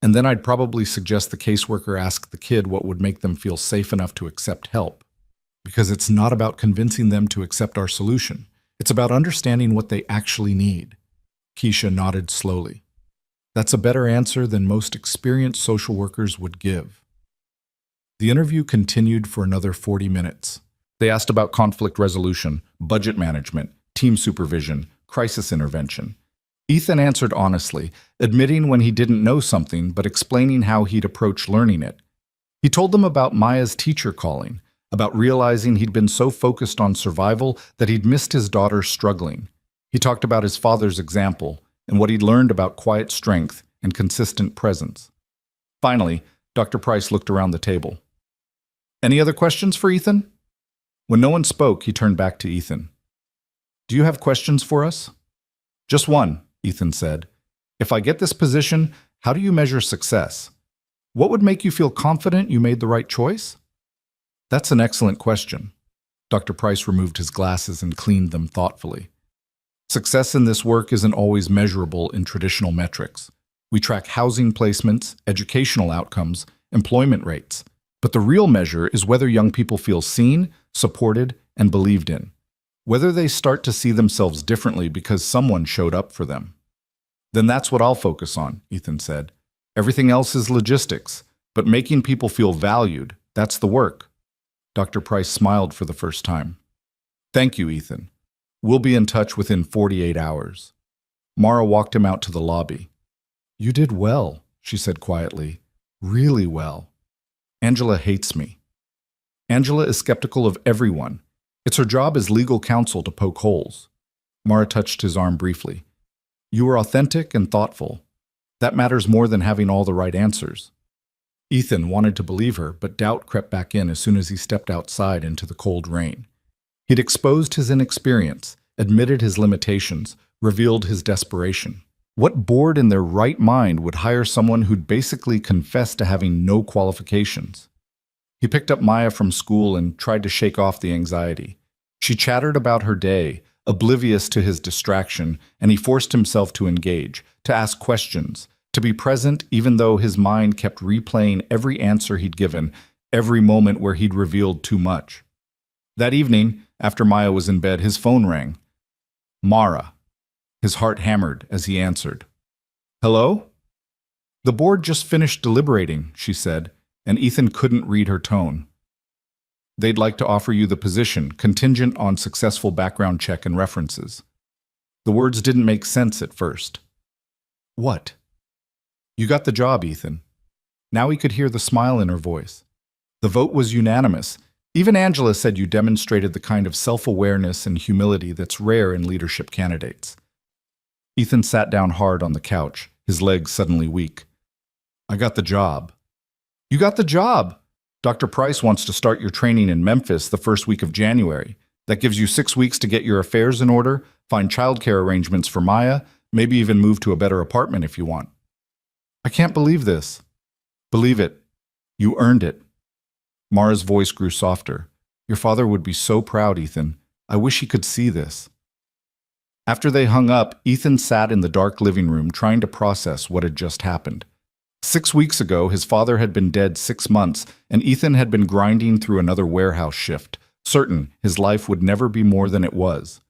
And then I'd probably suggest the caseworker ask the kid what would make them feel safe enough to accept help. Because it's not about convincing them to accept our solution. It's about understanding what they actually need. Keisha nodded slowly. That's a better answer than most experienced social workers would give. The interview continued for another 40 minutes. They asked about conflict resolution, budget management, team supervision, crisis intervention. Ethan answered honestly, admitting when he didn't know something but explaining how he'd approach learning it. He told them about Maya's teacher calling, about realizing he'd been so focused on survival that he'd missed his daughter struggling. He talked about his father's example and what he'd learned about quiet strength and consistent presence. Finally, Dr. Price looked around the table. Any other questions for Ethan? When no one spoke, he turned back to Ethan. Do you have questions for us? Just one, Ethan said. If I get this position, how do you measure success? What would make you feel confident you made the right choice? That's an excellent question. Dr. Price removed his glasses and cleaned them thoughtfully. Success in this work isn't always measurable in traditional metrics. We track housing placements, educational outcomes, employment rates. But the real measure is whether young people feel seen, supported, and believed in. Whether they start to see themselves differently because someone showed up for them. Then that's what I'll focus on, Ethan said. Everything else is logistics, but making people feel valued, that's the work. Dr. Price smiled for the first time. Thank you, Ethan. We'll be in touch within 48 hours. Mara walked him out to the lobby. You did well, she said quietly. Really well. Angela hates me. Angela is skeptical of everyone. It's her job as legal counsel to poke holes. Mara touched his arm briefly. You were authentic and thoughtful. That matters more than having all the right answers. Ethan wanted to believe her, but doubt crept back in as soon as he stepped outside into the cold rain. He'd exposed his inexperience, admitted his limitations, revealed his desperation. What board in their right mind would hire someone who'd basically confessed to having no qualifications? He picked up Maya from school and tried to shake off the anxiety. She chattered about her day, oblivious to his distraction, and he forced himself to engage, to ask questions, to be present even though his mind kept replaying every answer he'd given, every moment where he'd revealed too much. That evening, after Maya was in bed, his phone rang. Mara. His heart hammered as he answered. Hello? The board just finished deliberating, she said, and Ethan couldn't read her tone. They'd like to offer you the position, contingent on successful background check and references. The words didn't make sense at first. What? You got the job, Ethan. Now he could hear the smile in her voice. The vote was unanimous. Even Angela said you demonstrated the kind of self-awareness and humility that's rare in leadership candidates. Ethan sat down hard on the couch, his legs suddenly weak. I got the job. You got the job! Dr. Price wants to start your training in Memphis the first week of January. That gives you 6 weeks to get your affairs in order, find childcare arrangements for Maya, maybe even move to a better apartment if you want. I can't believe this. Believe it. You earned it. Mara's voice grew softer. Your father would be so proud, Ethan. I wish he could see this. After they hung up, Ethan sat in the dark living room trying to process what had just happened. 6 weeks ago, his father had been dead 6 months, and Ethan had been grinding through another warehouse shift, certain his life would never be more than it was.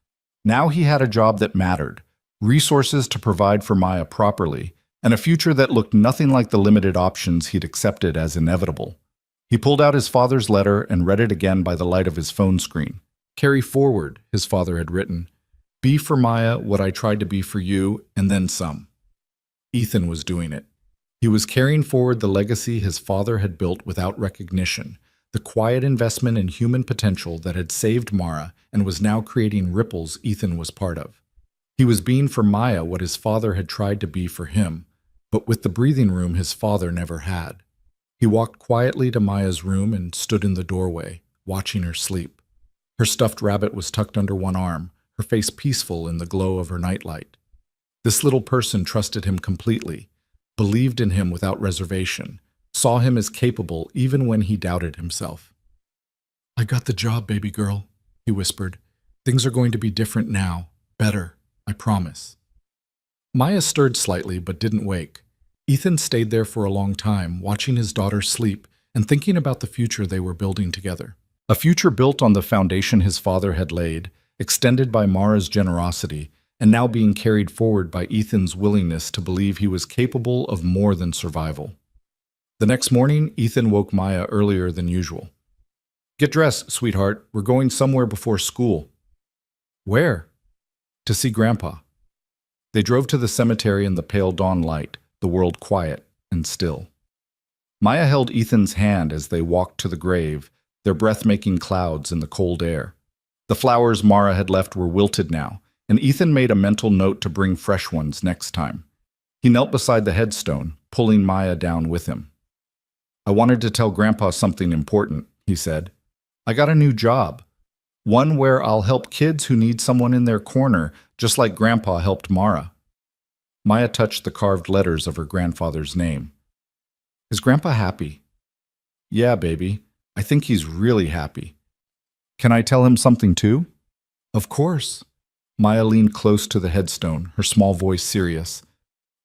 Now he had a job that mattered, resources to provide for Maya properly, and a future that looked nothing like the limited options he'd accepted as inevitable. He pulled out his father's letter and read it again by the light of his phone screen. Carry forward, his father had written. Be for Maya what I tried to be for you, and then some. Ethan was doing it. He was carrying forward the legacy his father had built without recognition, the quiet investment in human potential that had saved Mara and was now creating ripples Ethan was part of. He was being for Maya what his father had tried to be for him, but with the breathing room his father never had. He walked quietly to Maya's room and stood in the doorway, watching her sleep. Her stuffed rabbit was tucked under one arm, her face peaceful in the glow of her nightlight. This little person trusted him completely, believed in him without reservation, saw him as capable even when he doubted himself. I got the job, baby girl, he whispered. Things are going to be different now. Better, I promise. Maya stirred slightly but didn't wake. Ethan stayed there for a long time, watching his daughter sleep and thinking about the future they were building together. A future built on the foundation his father had laid, extended by Mara's generosity, and now being carried forward by Ethan's willingness to believe he was capable of more than survival. The next morning, Ethan woke Maya earlier than usual. "Get dressed, sweetheart. We're going somewhere before school." "Where?" "To see Grandpa." They drove to the cemetery in the pale dawn light, the world quiet and still. Maya held Ethan's hand as they walked to the grave, their breath-making clouds in the cold air. The flowers Mara had left were wilted now, and Ethan made a mental note to bring fresh ones next time. He knelt beside the headstone, pulling Maya down with him. "I wanted to tell Grandpa something important," he said. "I got a new job. One where I'll help kids who need someone in their corner, just like Grandpa helped Mara." Maya touched the carved letters of her grandfather's name. "Is Grandpa happy?" "Yeah, baby. I think he's really happy." "Can I tell him something too?" "Of course." Maya leaned close to the headstone, her small voice serious.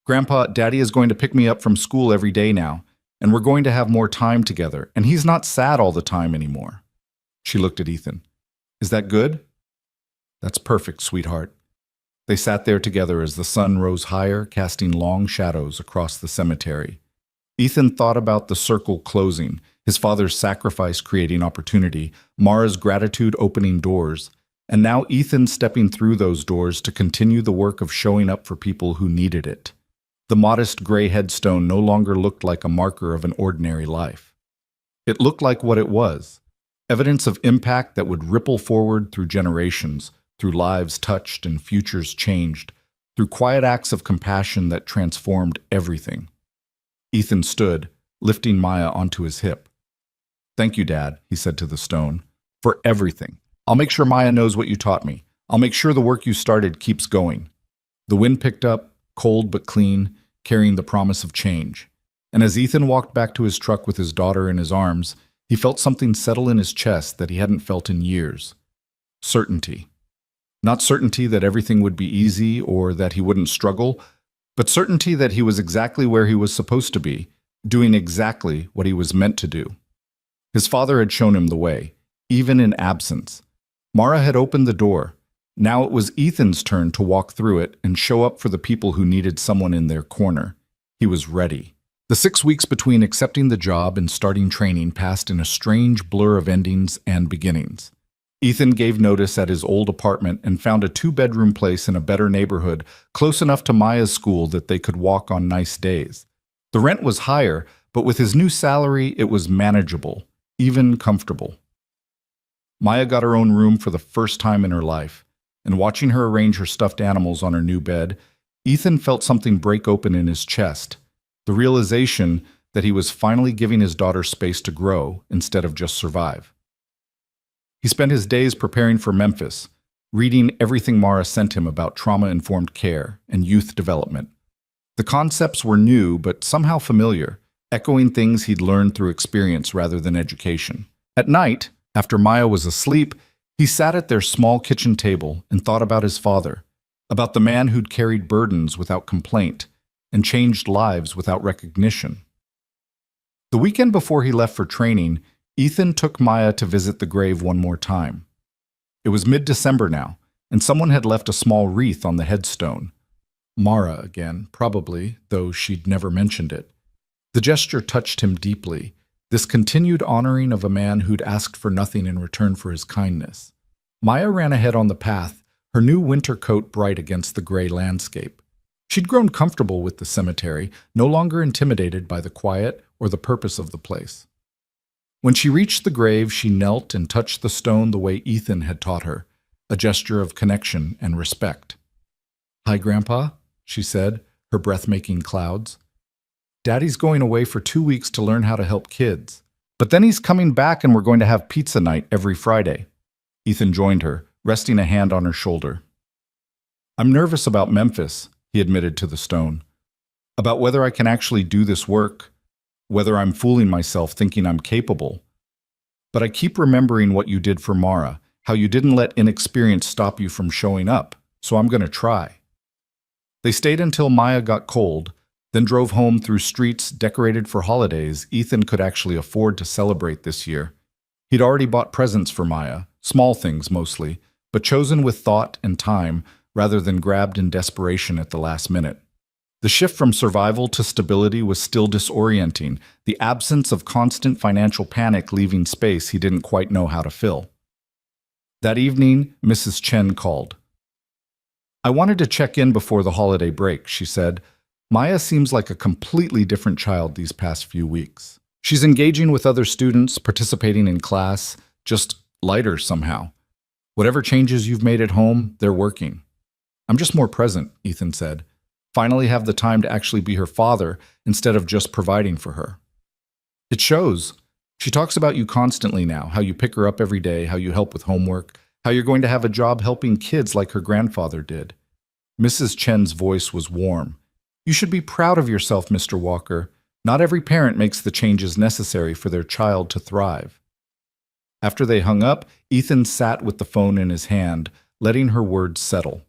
"Grandpa, Daddy is going to pick me up from school every day now, and we're going to have more time together, and he's not sad all the time anymore." She looked at Ethan. "Is that good?" "That's perfect, sweetheart." They sat there together as the sun rose higher, casting long shadows across the cemetery. Ethan thought about the circle closing, his father's sacrifice creating opportunity, Mara's gratitude opening doors, and now Ethan stepping through those doors to continue the work of showing up for people who needed it. The modest gray headstone no longer looked like a marker of an ordinary life. It looked like what it was, evidence of impact that would ripple forward through generations, through lives touched and futures changed, through quiet acts of compassion that transformed everything. Ethan stood, lifting Maya onto his hip. "Thank you, Dad," he said to the stone, "for everything. I'll make sure Maya knows what you taught me. I'll make sure the work you started keeps going." The wind picked up, cold but clean, carrying the promise of change. And as Ethan walked back to his truck with his daughter in his arms, he felt something settle in his chest that he hadn't felt in years. Certainty. Not certainty that everything would be easy or that he wouldn't struggle, but certainty that he was exactly where he was supposed to be, doing exactly what he was meant to do. His father had shown him the way, even in absence. Mara had opened the door. Now it was Ethan's turn to walk through it and show up for the people who needed someone in their corner. He was ready. The 6 weeks between accepting the job and starting training passed in a strange blur of endings and beginnings. Ethan gave notice at his old apartment and found a 2-bedroom place in a better neighborhood, close enough to Maya's school that they could walk on nice days. The rent was higher, but with his new salary, it was manageable, even comfortable. Maya got her own room for the first time in her life, and watching her arrange her stuffed animals on her new bed, Ethan felt something break open in his chest, the realization that he was finally giving his daughter space to grow instead of just survive. He spent his days preparing for Memphis, reading everything Mara sent him about trauma-informed care and youth development. The concepts were new but somehow familiar, echoing things he'd learned through experience rather than education. At night, after Maya was asleep, he sat at their small kitchen table and thought about his father, about the man who'd carried burdens without complaint and changed lives without recognition. The weekend before he left for training, Ethan took Maya to visit the grave one more time. It was mid-December now, and someone had left a small wreath on the headstone. Mara again, probably, though she'd never mentioned it. The gesture touched him deeply, this continued honoring of a man who'd asked for nothing in return for his kindness. Maya ran ahead on the path, her new winter coat bright against the gray landscape. She'd grown comfortable with the cemetery, no longer intimidated by the quiet or the purpose of the place. When she reached the grave, she knelt and touched the stone the way Ethan had taught her, a gesture of connection and respect. "Hi, Grandpa," she said, her breath making clouds. "Daddy's going away for 2 weeks to learn how to help kids. But then he's coming back and we're going to have pizza night every Friday." Ethan joined her, resting a hand on her shoulder. "I'm nervous about Memphis," he admitted to the stone. "About whether I can actually do this work, whether I'm fooling myself thinking I'm capable. But I keep remembering what you did for Mara, how you didn't let inexperience stop you from showing up, so I'm going to try." They stayed until Maya got cold, then drove home through streets decorated for holidays Ethan could actually afford to celebrate this year. He'd already bought presents for Maya, small things mostly, but chosen with thought and time rather than grabbed in desperation at the last minute. The shift from survival to stability was still disorienting, the absence of constant financial panic leaving space he didn't quite know how to fill. That evening, Mrs. Chen called. "I wanted to check in before the holiday break," she said. "Maya seems like a completely different child these past few weeks. She's engaging with other students, participating in class, just lighter somehow. Whatever changes you've made at home, they're working." "I'm just more present," Ethan said. "Finally have the time to actually be her father instead of just providing for her." "It shows. She talks about you constantly now, how you pick her up every day, how you help with homework, how you're going to have a job helping kids like her grandfather did." Mrs. Chen's voice was warm. "You should be proud of yourself, Mr. Walker. Not every parent makes the changes necessary for their child to thrive." After they hung up, Ethan sat with the phone in his hand, letting her words settle.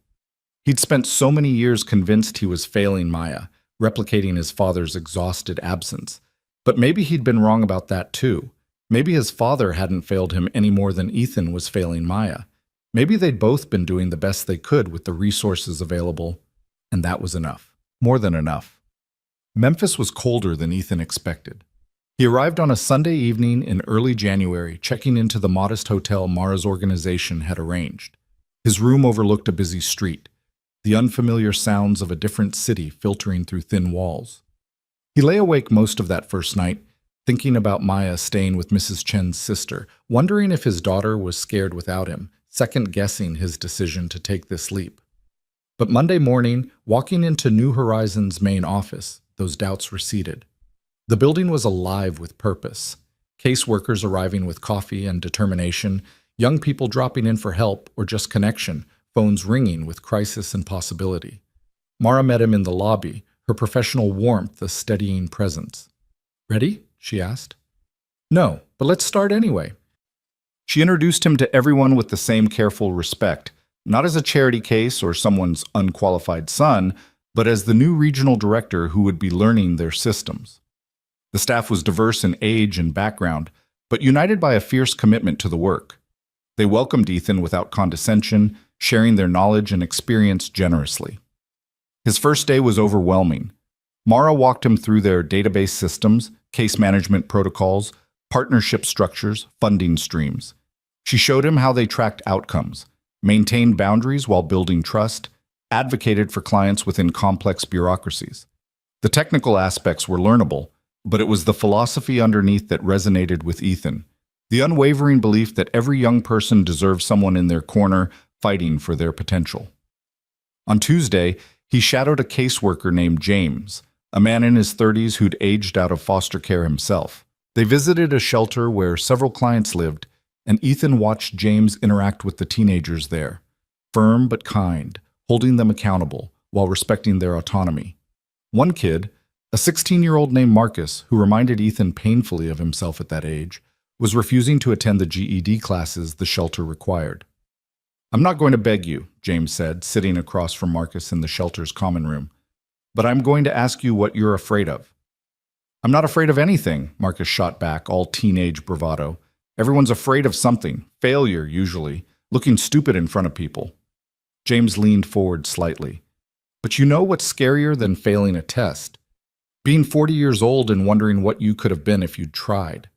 He'd spent so many years convinced he was failing Maya, replicating his father's exhausted absence. But maybe he'd been wrong about that too. Maybe his father hadn't failed him any more than Ethan was failing Maya. Maybe they'd both been doing the best they could with the resources available, and that was enough. More than enough. Memphis was colder than Ethan expected. He arrived on a Sunday evening in early January, checking into the modest hotel Mara's organization had arranged. His room overlooked a busy street, the unfamiliar sounds of a different city filtering through thin walls. He lay awake most of that first night, thinking about Maya staying with Mrs. Chen's sister, wondering if his daughter was scared without him, second-guessing his decision to take this leap. But Monday morning, walking into New Horizons' main office, those doubts receded. The building was alive with purpose. Caseworkers arriving with coffee and determination, young people dropping in for help or just connection, phones ringing with crisis and possibility. Mara met him in the lobby, her professional warmth a steadying presence. "Ready?" she asked. "No, but let's start anyway." She introduced him to everyone with the same careful respect, not as a charity case or someone's unqualified son, but as the new regional director who would be learning their systems. The staff was diverse in age and background, but united by a fierce commitment to the work. They welcomed Ethan without condescension, sharing their knowledge and experience generously. His first day was overwhelming. Mara walked him through their database systems, case management protocols, partnership structures, funding streams. She showed him how they tracked outcomes, maintained boundaries while building trust, advocated for clients within complex bureaucracies. The technical aspects were learnable, but it was the philosophy underneath that resonated with Ethan, the unwavering belief that every young person deserves someone in their corner fighting for their potential. On Tuesday, he shadowed a caseworker named James, a man in his 30s who'd aged out of foster care himself. They visited a shelter where several clients lived, and Ethan watched James interact with the teenagers there, firm but kind, holding them accountable while respecting their autonomy. One kid, a 16-year-old named Marcus, who reminded Ethan painfully of himself at that age, was refusing to attend the GED classes the shelter required. "I'm not going to beg you," James said, sitting across from Marcus in the shelter's common room, "but I'm going to ask you what you're afraid of." "I'm not afraid of anything," Marcus shot back, all teenage bravado. "Everyone's afraid of something, failure usually, looking stupid in front of people." James leaned forward slightly. "But you know what's scarier than failing a test? Being 40 years old and wondering what you could have been if you'd tried."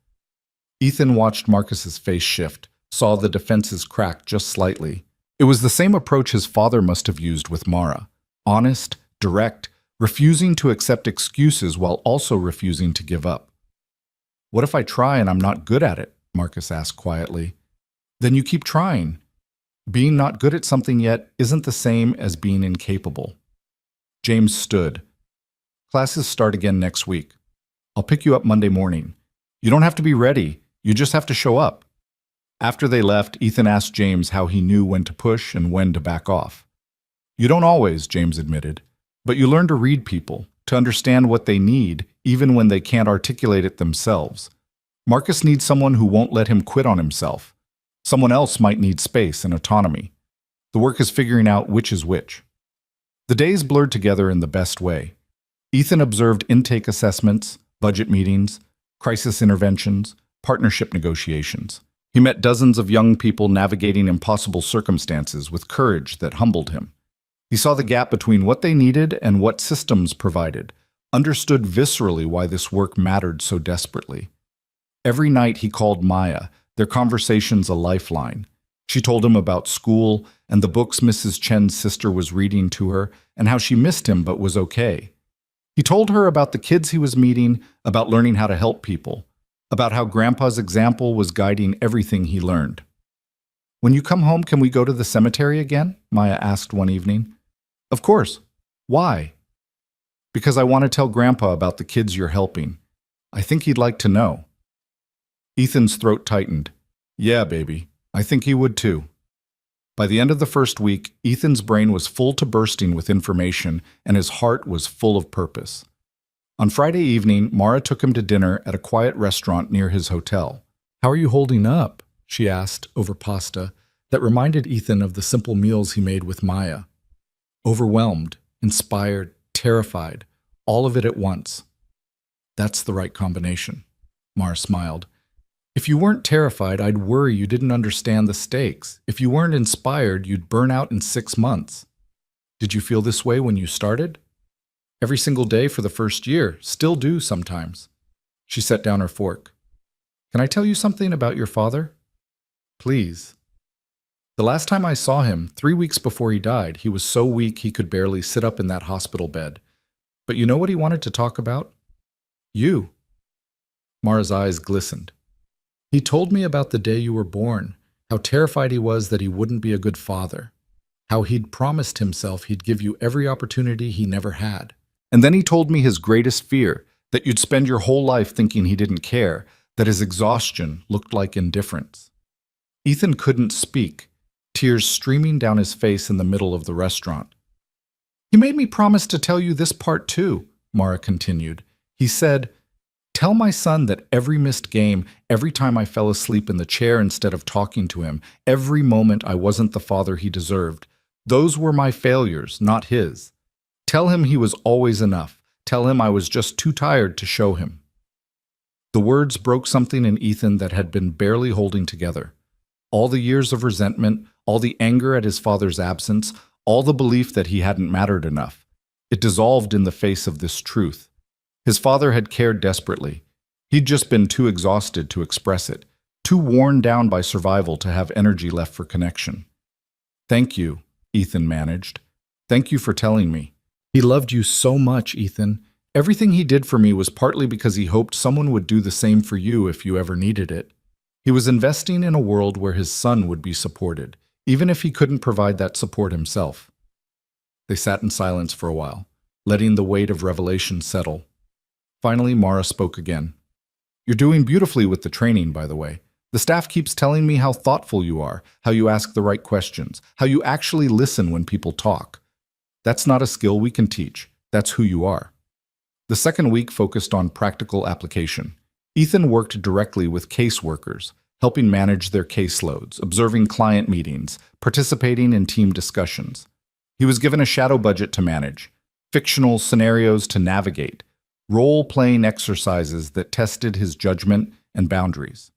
Ethan watched Marcus's face shift, saw the defenses crack just slightly. It was the same approach his father must have used with Mara. Honest, direct, refusing to accept excuses while also refusing to give up. "What if I try and I'm not good at it?" Marcus asked quietly. "Then you keep trying. Being not good at something yet isn't the same as being incapable." James stood. "Classes start again next week. I'll pick you up Monday morning. You don't have to be ready. You just have to show up." After they left, Ethan asked James how he knew when to push and when to back off. "You don't always," James admitted, "but you learn to read people, to understand what they need, even when they can't articulate it themselves. Marcus needs someone who won't let him quit on himself. Someone else might need space and autonomy. The work is figuring out which is which." The days blurred together in the best way. Ethan observed intake assessments, budget meetings, crisis interventions, partnership negotiations. He met dozens of young people navigating impossible circumstances with courage that humbled him. He saw the gap between what they needed and what systems provided, understood viscerally why this work mattered so desperately. Every night he called Maya, their conversations a lifeline. She told him about school and the books Mrs. Chen's sister was reading to her and how she missed him but was okay. He told her about the kids he was meeting, about learning how to help people, about how Grandpa's example was guiding everything he learned. "When you come home, can we go to the cemetery again?" Maya asked one evening. "Of course. Why?" "Because I want to tell Grandpa about the kids you're helping. I think he'd like to know." Ethan's throat tightened. "Yeah, baby. I think he would too." By the end of the first week, Ethan's brain was full to bursting with information, and his heart was full of purpose. On Friday evening, Mara took him to dinner at a quiet restaurant near his hotel. "How are you holding up?" she asked over pasta that reminded Ethan of the simple meals he made with Maya. Overwhelmed, inspired, terrified, all of it at once. "That's the right combination," Mara smiled. "If you weren't terrified, I'd worry you didn't understand the stakes. If you weren't inspired, you'd burn out in 6 months. Did you feel this way when you started?" "Every single day for the first year, still do sometimes." She set down her fork. "Can I tell you something about your father?" "Please." "The last time I saw him, 3 weeks before he died, he was so weak he could barely sit up in that hospital bed. But you know what he wanted to talk about? You." Mara's eyes glistened. "He told me about the day you were born, how terrified he was that he wouldn't be a good father, how he'd promised himself he'd give you every opportunity he never had. And then he told me his greatest fear, that you'd spend your whole life thinking he didn't care, that his exhaustion looked like indifference." Ethan couldn't speak, tears streaming down his face in the middle of the restaurant. "He made me promise to tell you this part too," Mara continued. "He said, 'Tell my son that every missed game, every time I fell asleep in the chair instead of talking to him, every moment I wasn't the father he deserved, those were my failures, not his. Tell him he was always enough. Tell him I was just too tired to show him.'" The words broke something in Ethan that had been barely holding together. All the years of resentment, all the anger at his father's absence, all the belief that he hadn't mattered enough. It dissolved in the face of this truth. His father had cared desperately. He'd just been too exhausted to express it, too worn down by survival to have energy left for connection. "Thank you," Ethan managed. "Thank you for telling me. He loved you so much, Ethan. Everything he did for me was partly because he hoped someone would do the same for you if you ever needed it. He was investing in a world where his son would be supported, even if he couldn't provide that support himself." They sat in silence for a while, letting the weight of revelation settle. Finally, Mara spoke again. "You're doing beautifully with the training, by the way. The staff keeps telling me how thoughtful you are, how you ask the right questions, how you actually listen when people talk. That's not a skill we can teach. That's who you are." The second week focused on practical application. Ethan worked directly with caseworkers, helping manage their caseloads, observing client meetings, participating in team discussions. He was given a shadow budget to manage, fictional scenarios to navigate, role-playing exercises that tested his judgment and boundaries.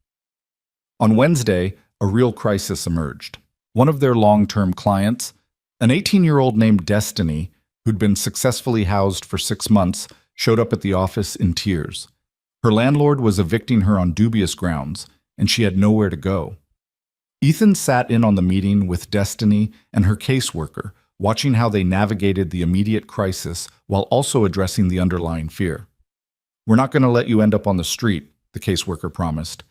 On Wednesday, a real crisis emerged. One of their long-term clients, an 18-year-old named Destiny, who'd been successfully housed for 6 months, showed up at the office in tears. Her landlord was evicting her on dubious grounds, and she had nowhere to go. Ethan sat in on the meeting with Destiny and her caseworker, watching how they navigated the immediate crisis while also addressing the underlying fear. "We're not going to let you end up on the street," the caseworker promised.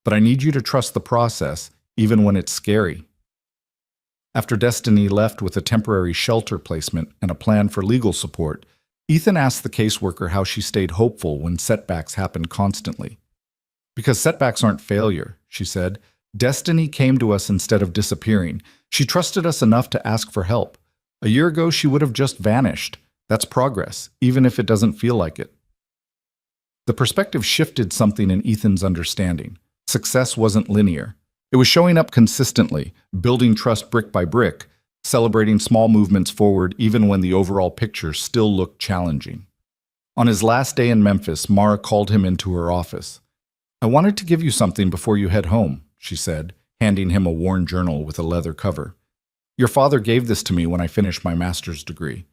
"But I need you to trust the process, even when it's scary." After Destiny left with a temporary shelter placement and a plan for legal support, Ethan asked the caseworker how she stayed hopeful when setbacks happened constantly. "Because setbacks aren't failure," she said. "Destiny came to us instead of disappearing. She trusted us enough to ask for help. A year ago, she would have just vanished. That's progress, even if it doesn't feel like it." The perspective shifted something in Ethan's understanding. Success wasn't linear. It was showing up consistently, building trust brick by brick, celebrating small movements forward even when the overall picture still looked challenging. On his last day in Memphis, Mara called him into her office. "I wanted to give you something before you head home," she said, handing him a worn journal with a leather cover. Your father gave this to me when I finished my master's degree.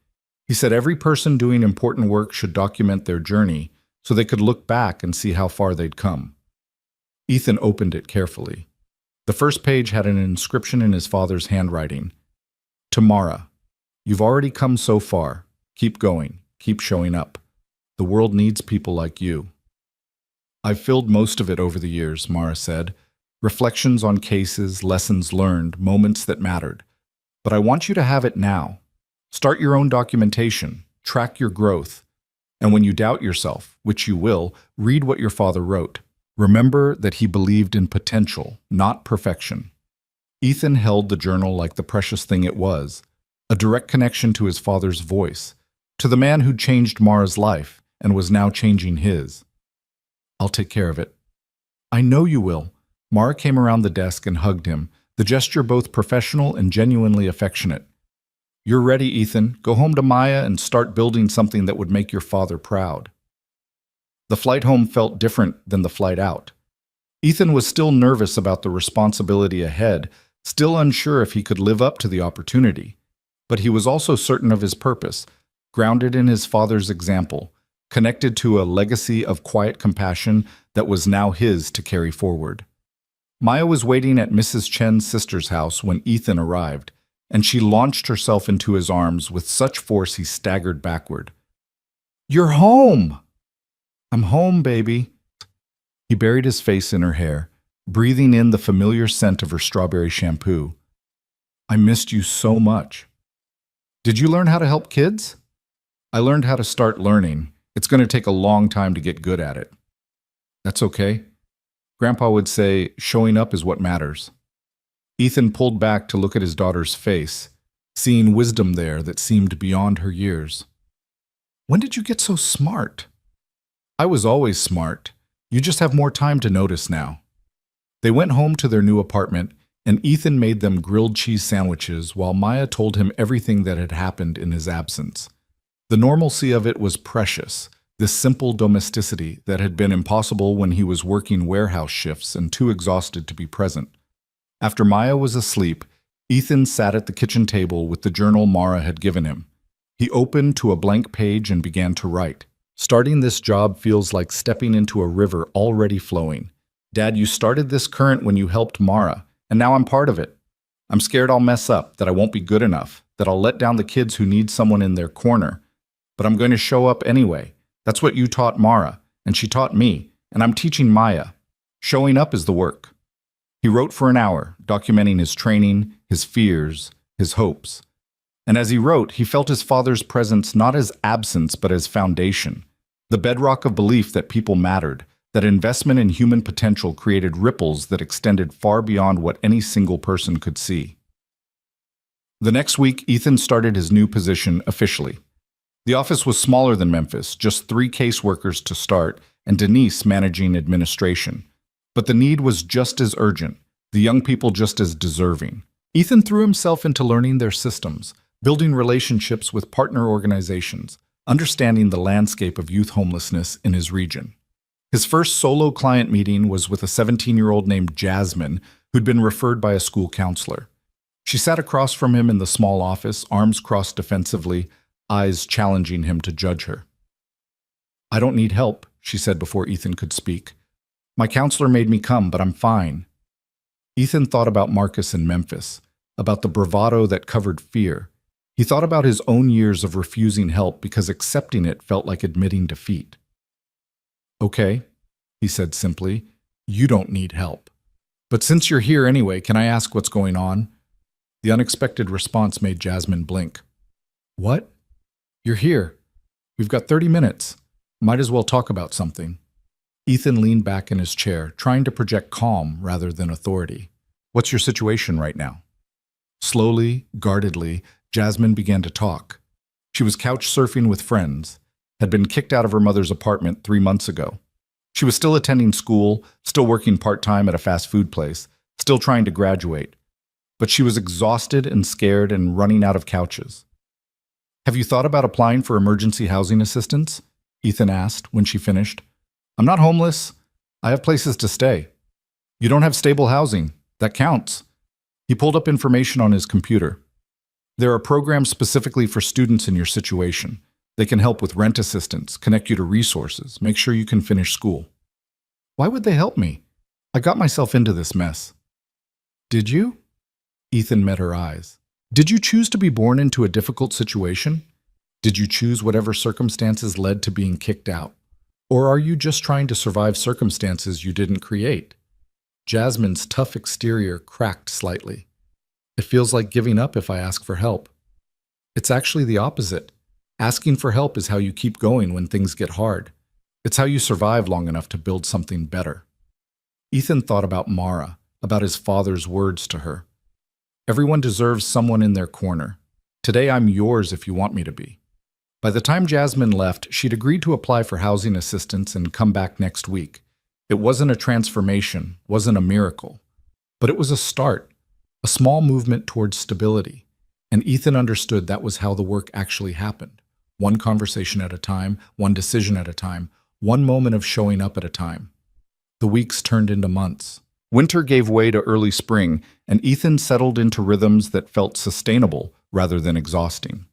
He said every person doing important work should document their journey so they could look back and see how far they'd come. Ethan opened it carefully. The first page had an inscription in his father's handwriting. To Mara, you've already come so far. Keep going. Keep showing up. The world needs people like you. I've filled most of it over the years, Mara said. Reflections on cases, lessons learned, moments that mattered. But I want you to have it now. Start your own documentation. Track your growth. And when you doubt yourself, which you will, read what your father wrote. Remember that he believed in potential, not perfection. Ethan held the journal like the precious thing it was, a direct connection to his father's voice, to the man who'd changed Mara's life and was now changing his. I'll take care of it. I know you will. Mara came around the desk and hugged him, the gesture both professional and genuinely affectionate. You're ready, Ethan. Go home to Maya and start building something that would make your father proud. The flight home felt different than the flight out. Ethan was still nervous about the responsibility ahead, still unsure if he could live up to the opportunity. But he was also certain of his purpose, grounded in his father's example, connected to a legacy of quiet compassion that was now his to carry forward. Maya was waiting at Mrs. Chen's sister's house when Ethan arrived, and she launched herself into his arms with such force he staggered backward. You're home! I'm home, baby. He buried his face in her hair, breathing in the familiar scent of her strawberry shampoo. I missed you so much. Did you learn how to help kids? I learned how to start learning. It's going to take a long time to get good at it. That's okay. Grandpa would say, showing up is what matters. Ethan pulled back to look at his daughter's face, seeing wisdom there that seemed beyond her years. When did you get so smart? I was always smart. You just have more time to notice now. They went home to their new apartment, and Ethan made them grilled cheese sandwiches while Maya told him everything that had happened in his absence. The normalcy of it was precious, this simple domesticity that had been impossible when he was working warehouse shifts and too exhausted to be present. After Maya was asleep, Ethan sat at the kitchen table with the journal Mara had given him. He opened to a blank page and began to write. Starting this job feels like stepping into a river already flowing. Dad, you started this current when you helped Mara, and now I'm part of it. I'm scared I'll mess up, that I won't be good enough, that I'll let down the kids who need someone in their corner. But I'm going to show up anyway. That's what you taught Mara, and she taught me, and I'm teaching Maya. Showing up is the work. He wrote for an hour, documenting his training, his fears, his hopes. And as he wrote, he felt his father's presence not as absence but as foundation, the bedrock of belief that people mattered, that investment in human potential created ripples that extended far beyond what any single person could see. The next week, Ethan started his new position officially. The office was smaller than Memphis, just 3 caseworkers to start, and Denise managing administration. But the need was just as urgent, the young people just as deserving. Ethan threw himself into learning their systems, building relationships with partner organizations, understanding the landscape of youth homelessness in his region. His first solo client meeting was with a 17-year-old named Jasmine, who'd been referred by a school counselor. She sat across from him in the small office, arms crossed defensively, eyes challenging him to judge her. I don't need help, she said before Ethan could speak. My counselor made me come, but I'm fine. Ethan thought about Marcus in Memphis, about the bravado that covered fear. He thought about his own years of refusing help because accepting it felt like admitting defeat. Okay, he said simply, you don't need help. But since you're here anyway, can I ask what's going on? The unexpected response made Jasmine blink. What? You're here. We've got 30 minutes. Might as well talk about something. Ethan leaned back in his chair, trying to project calm rather than authority. What's your situation right now? Slowly, guardedly, Jasmine began to talk. She was couch surfing with friends, had been kicked out of her mother's apartment 3 months ago. She was still attending school, still working part-time at a fast food place, still trying to graduate. But she was exhausted and scared and running out of couches. Have you thought about applying for emergency housing assistance? Ethan asked when she finished. I'm not homeless. I have places to stay. You don't have stable housing. That counts. He pulled up information on his computer. There are programs specifically for students in your situation. They can help with rent assistance, connect you to resources, make sure you can finish school. Why would they help me? I got myself into this mess. Did you? Ethan met her eyes. Did you choose to be born into a difficult situation? Did you choose whatever circumstances led to being kicked out? Or are you just trying to survive circumstances you didn't create? Jasmine's tough exterior cracked slightly. It feels like giving up if I ask for help. It's actually the opposite. Asking for help is how you keep going when things get hard. It's how you survive long enough to build something better. Ethan thought about Mara, about his father's words to her. Everyone deserves someone in their corner. Today I'm yours if you want me to be. By the time Jasmine left, she'd agreed to apply for housing assistance and come back next week. It wasn't a transformation, wasn't a miracle, but it was a start, a small movement towards stability. And Ethan understood that was how the work actually happened. One conversation at a time, one decision at a time, one moment of showing up at a time. The weeks turned into months. Winter gave way to early spring, and Ethan settled into rhythms that felt sustainable rather than exhausting.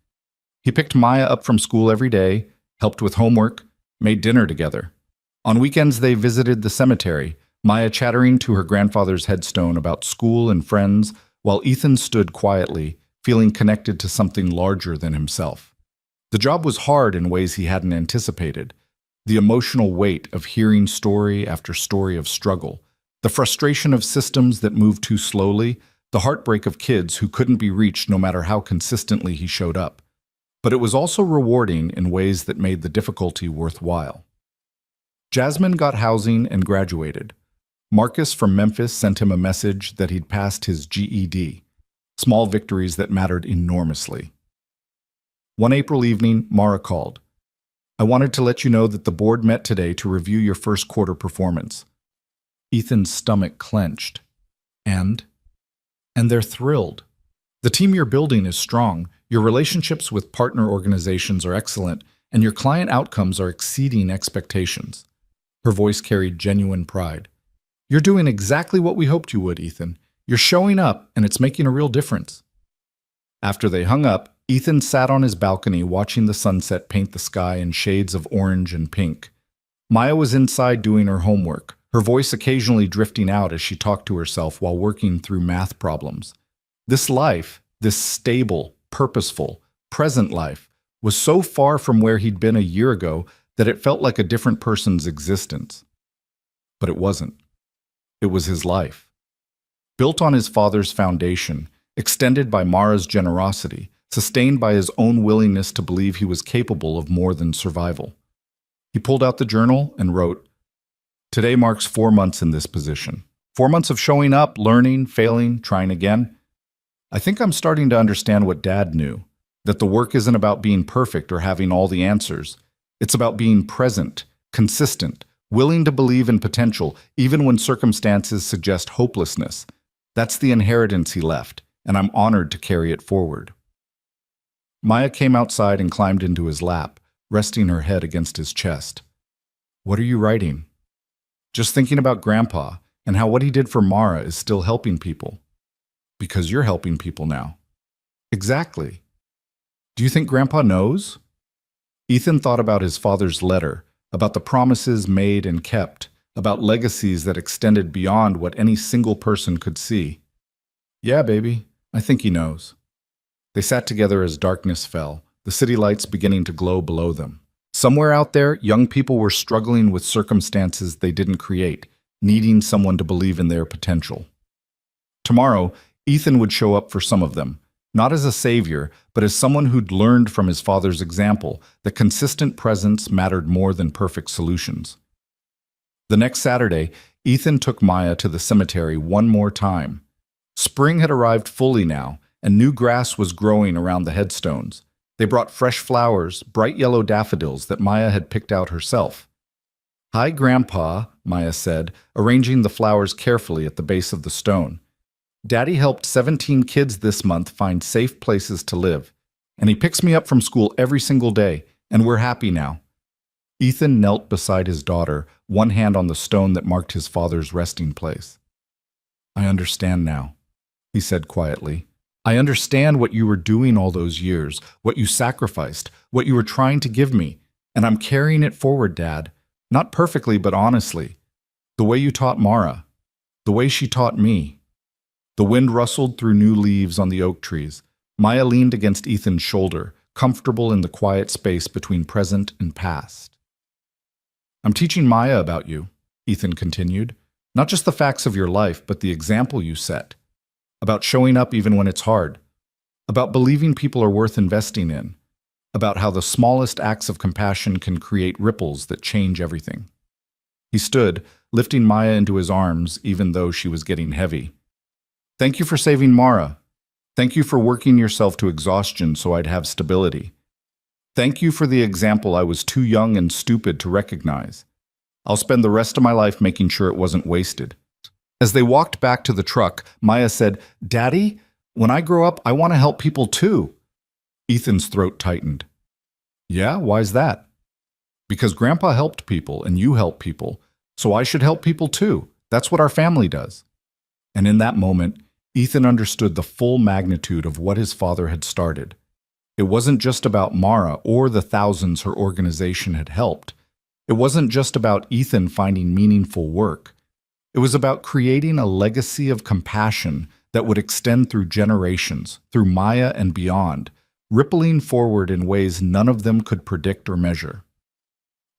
He picked Maya up from school every day, helped with homework, made dinner together. On weekends, they visited the cemetery, Maya chattering to her grandfather's headstone about school and friends, while Ethan stood quietly, feeling connected to something larger than himself. The job was hard in ways he hadn't anticipated. The emotional weight of hearing story after story of struggle, the frustration of systems that moved too slowly, the heartbreak of kids who couldn't be reached no matter how consistently he showed up. But it was also rewarding in ways that made the difficulty worthwhile. Jasmine got housing and graduated. Marcus from Memphis sent him a message that he'd passed his GED, small victories that mattered enormously. One April evening, Mara called. I wanted to let you know that the board met today to review your first quarter performance. Ethan's stomach clenched. And they're thrilled. The team you're building is strong, your relationships with partner organizations are excellent, and your client outcomes are exceeding expectations. Her voice carried genuine pride. You're doing exactly what we hoped you would, Ethan. You're showing up, and it's making a real difference. After they hung up, Ethan sat on his balcony watching the sunset paint the sky in shades of orange and pink. Maya was inside doing her homework, her voice occasionally drifting out as she talked to herself while working through math problems. This life, this stable, purposeful, present life, was so far from where he'd been a year ago that it felt like a different person's existence. But it wasn't. It was his life. Built on his father's foundation, extended by Mara's generosity, sustained by his own willingness to believe he was capable of more than survival. He pulled out the journal and wrote, Today marks 4 months in this position. 4 months of showing up, learning, failing, trying again. I think I'm starting to understand what Dad knew, that the work isn't about being perfect or having all the answers. It's about being present, consistent, willing to believe in potential, even when circumstances suggest hopelessness. That's the inheritance he left, and I'm honored to carry it forward. Maya came outside and climbed into his lap, resting her head against his chest. What are you writing? Just thinking about Grandpa and how what he did for Mara is still helping people. Because you're helping people now. Exactly. Do you think Grandpa knows? Ethan thought about his father's letter, about the promises made and kept, about legacies that extended beyond what any single person could see. Yeah, baby, I think he knows. They sat together as darkness fell, the city lights beginning to glow below them. Somewhere out there, young people were struggling with circumstances they didn't create, needing someone to believe in their potential. Tomorrow, Ethan would show up for some of them, not as a savior, but as someone who'd learned from his father's example that consistent presence mattered more than perfect solutions. The next Saturday, Ethan took Maya to the cemetery one more time. Spring had arrived fully now, and new grass was growing around the headstones. They brought fresh flowers, bright yellow daffodils that Maya had picked out herself. Hi, Grandpa, Maya said, arranging the flowers carefully at the base of the stone. Daddy helped 17 kids this month find safe places to live, and he picks me up from school every single day, and we're happy now. Ethan knelt beside his daughter, one hand on the stone that marked his father's resting place. I understand now, he said quietly. I understand what you were doing all those years, what you sacrificed, what you were trying to give me, and I'm carrying it forward, Dad. Not perfectly, but honestly. The way you taught Mara, the way she taught me. The wind rustled through new leaves on the oak trees. Maya leaned against Ethan's shoulder, comfortable in the quiet space between present and past. I'm teaching Maya about you, Ethan continued. Not just the facts of your life, but the example you set. About showing up even when it's hard. About believing people are worth investing in. About how the smallest acts of compassion can create ripples that change everything. He stood, lifting Maya into his arms even though she was getting heavy. Thank you for saving Mara. Thank you for working yourself to exhaustion so I'd have stability. Thank you for the example I was too young and stupid to recognize. I'll spend the rest of my life making sure it wasn't wasted. As they walked back to the truck, Maya said, Daddy, when I grow up, I want to help people too. Ethan's throat tightened. Yeah, why's that? Because Grandpa helped people and you help people, so I should help people too. That's what our family does. And in that moment, Ethan understood the full magnitude of what his father had started. It wasn't just about Mara or the thousands her organization had helped. It wasn't just about Ethan finding meaningful work. It was about creating a legacy of compassion that would extend through generations, through Maya and beyond, rippling forward in ways none of them could predict or measure.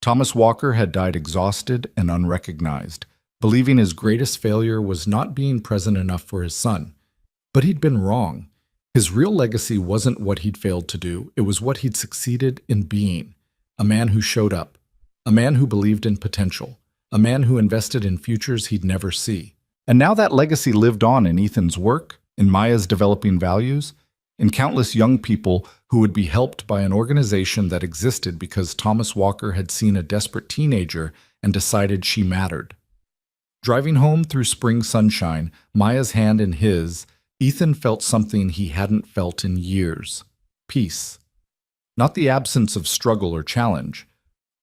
Thomas Walker had died exhausted and unrecognized, believing his greatest failure was not being present enough for his son. But he'd been wrong. His real legacy wasn't what he'd failed to do, it was what he'd succeeded in being. A man who showed up, a man who believed in potential, a man who invested in futures he'd never see. And now that legacy lived on in Ethan's work, in Maya's developing values, in countless young people who would be helped by an organization that existed because Thomas Walker had seen a desperate teenager and decided she mattered. Driving home through spring sunshine, Maya's hand in his, Ethan felt something he hadn't felt in years. Peace. Not the absence of struggle or challenge,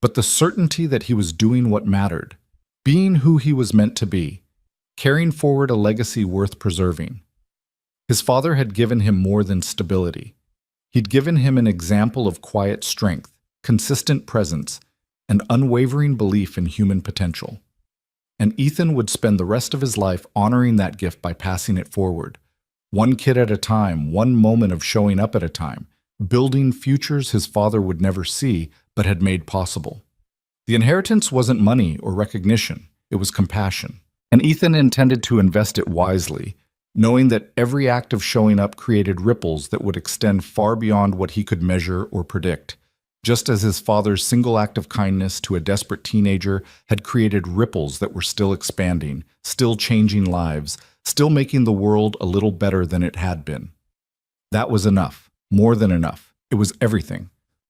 but the certainty that he was doing what mattered, being who he was meant to be, carrying forward a legacy worth preserving. His father had given him more than stability. He'd given him an example of quiet strength, consistent presence, and unwavering belief in human potential. And Ethan would spend the rest of his life honoring that gift by passing it forward, one kid at a time, one moment of showing up at a time, building futures his father would never see but had made possible. The inheritance wasn't money or recognition, it was compassion. And Ethan intended to invest it wisely, knowing that every act of showing up created ripples that would extend far beyond what he could measure or predict. Just as his father's single act of kindness to a desperate teenager had created ripples that were still expanding, still changing lives, still making the world a little better than it had been. That was enough, more than enough. It was everything.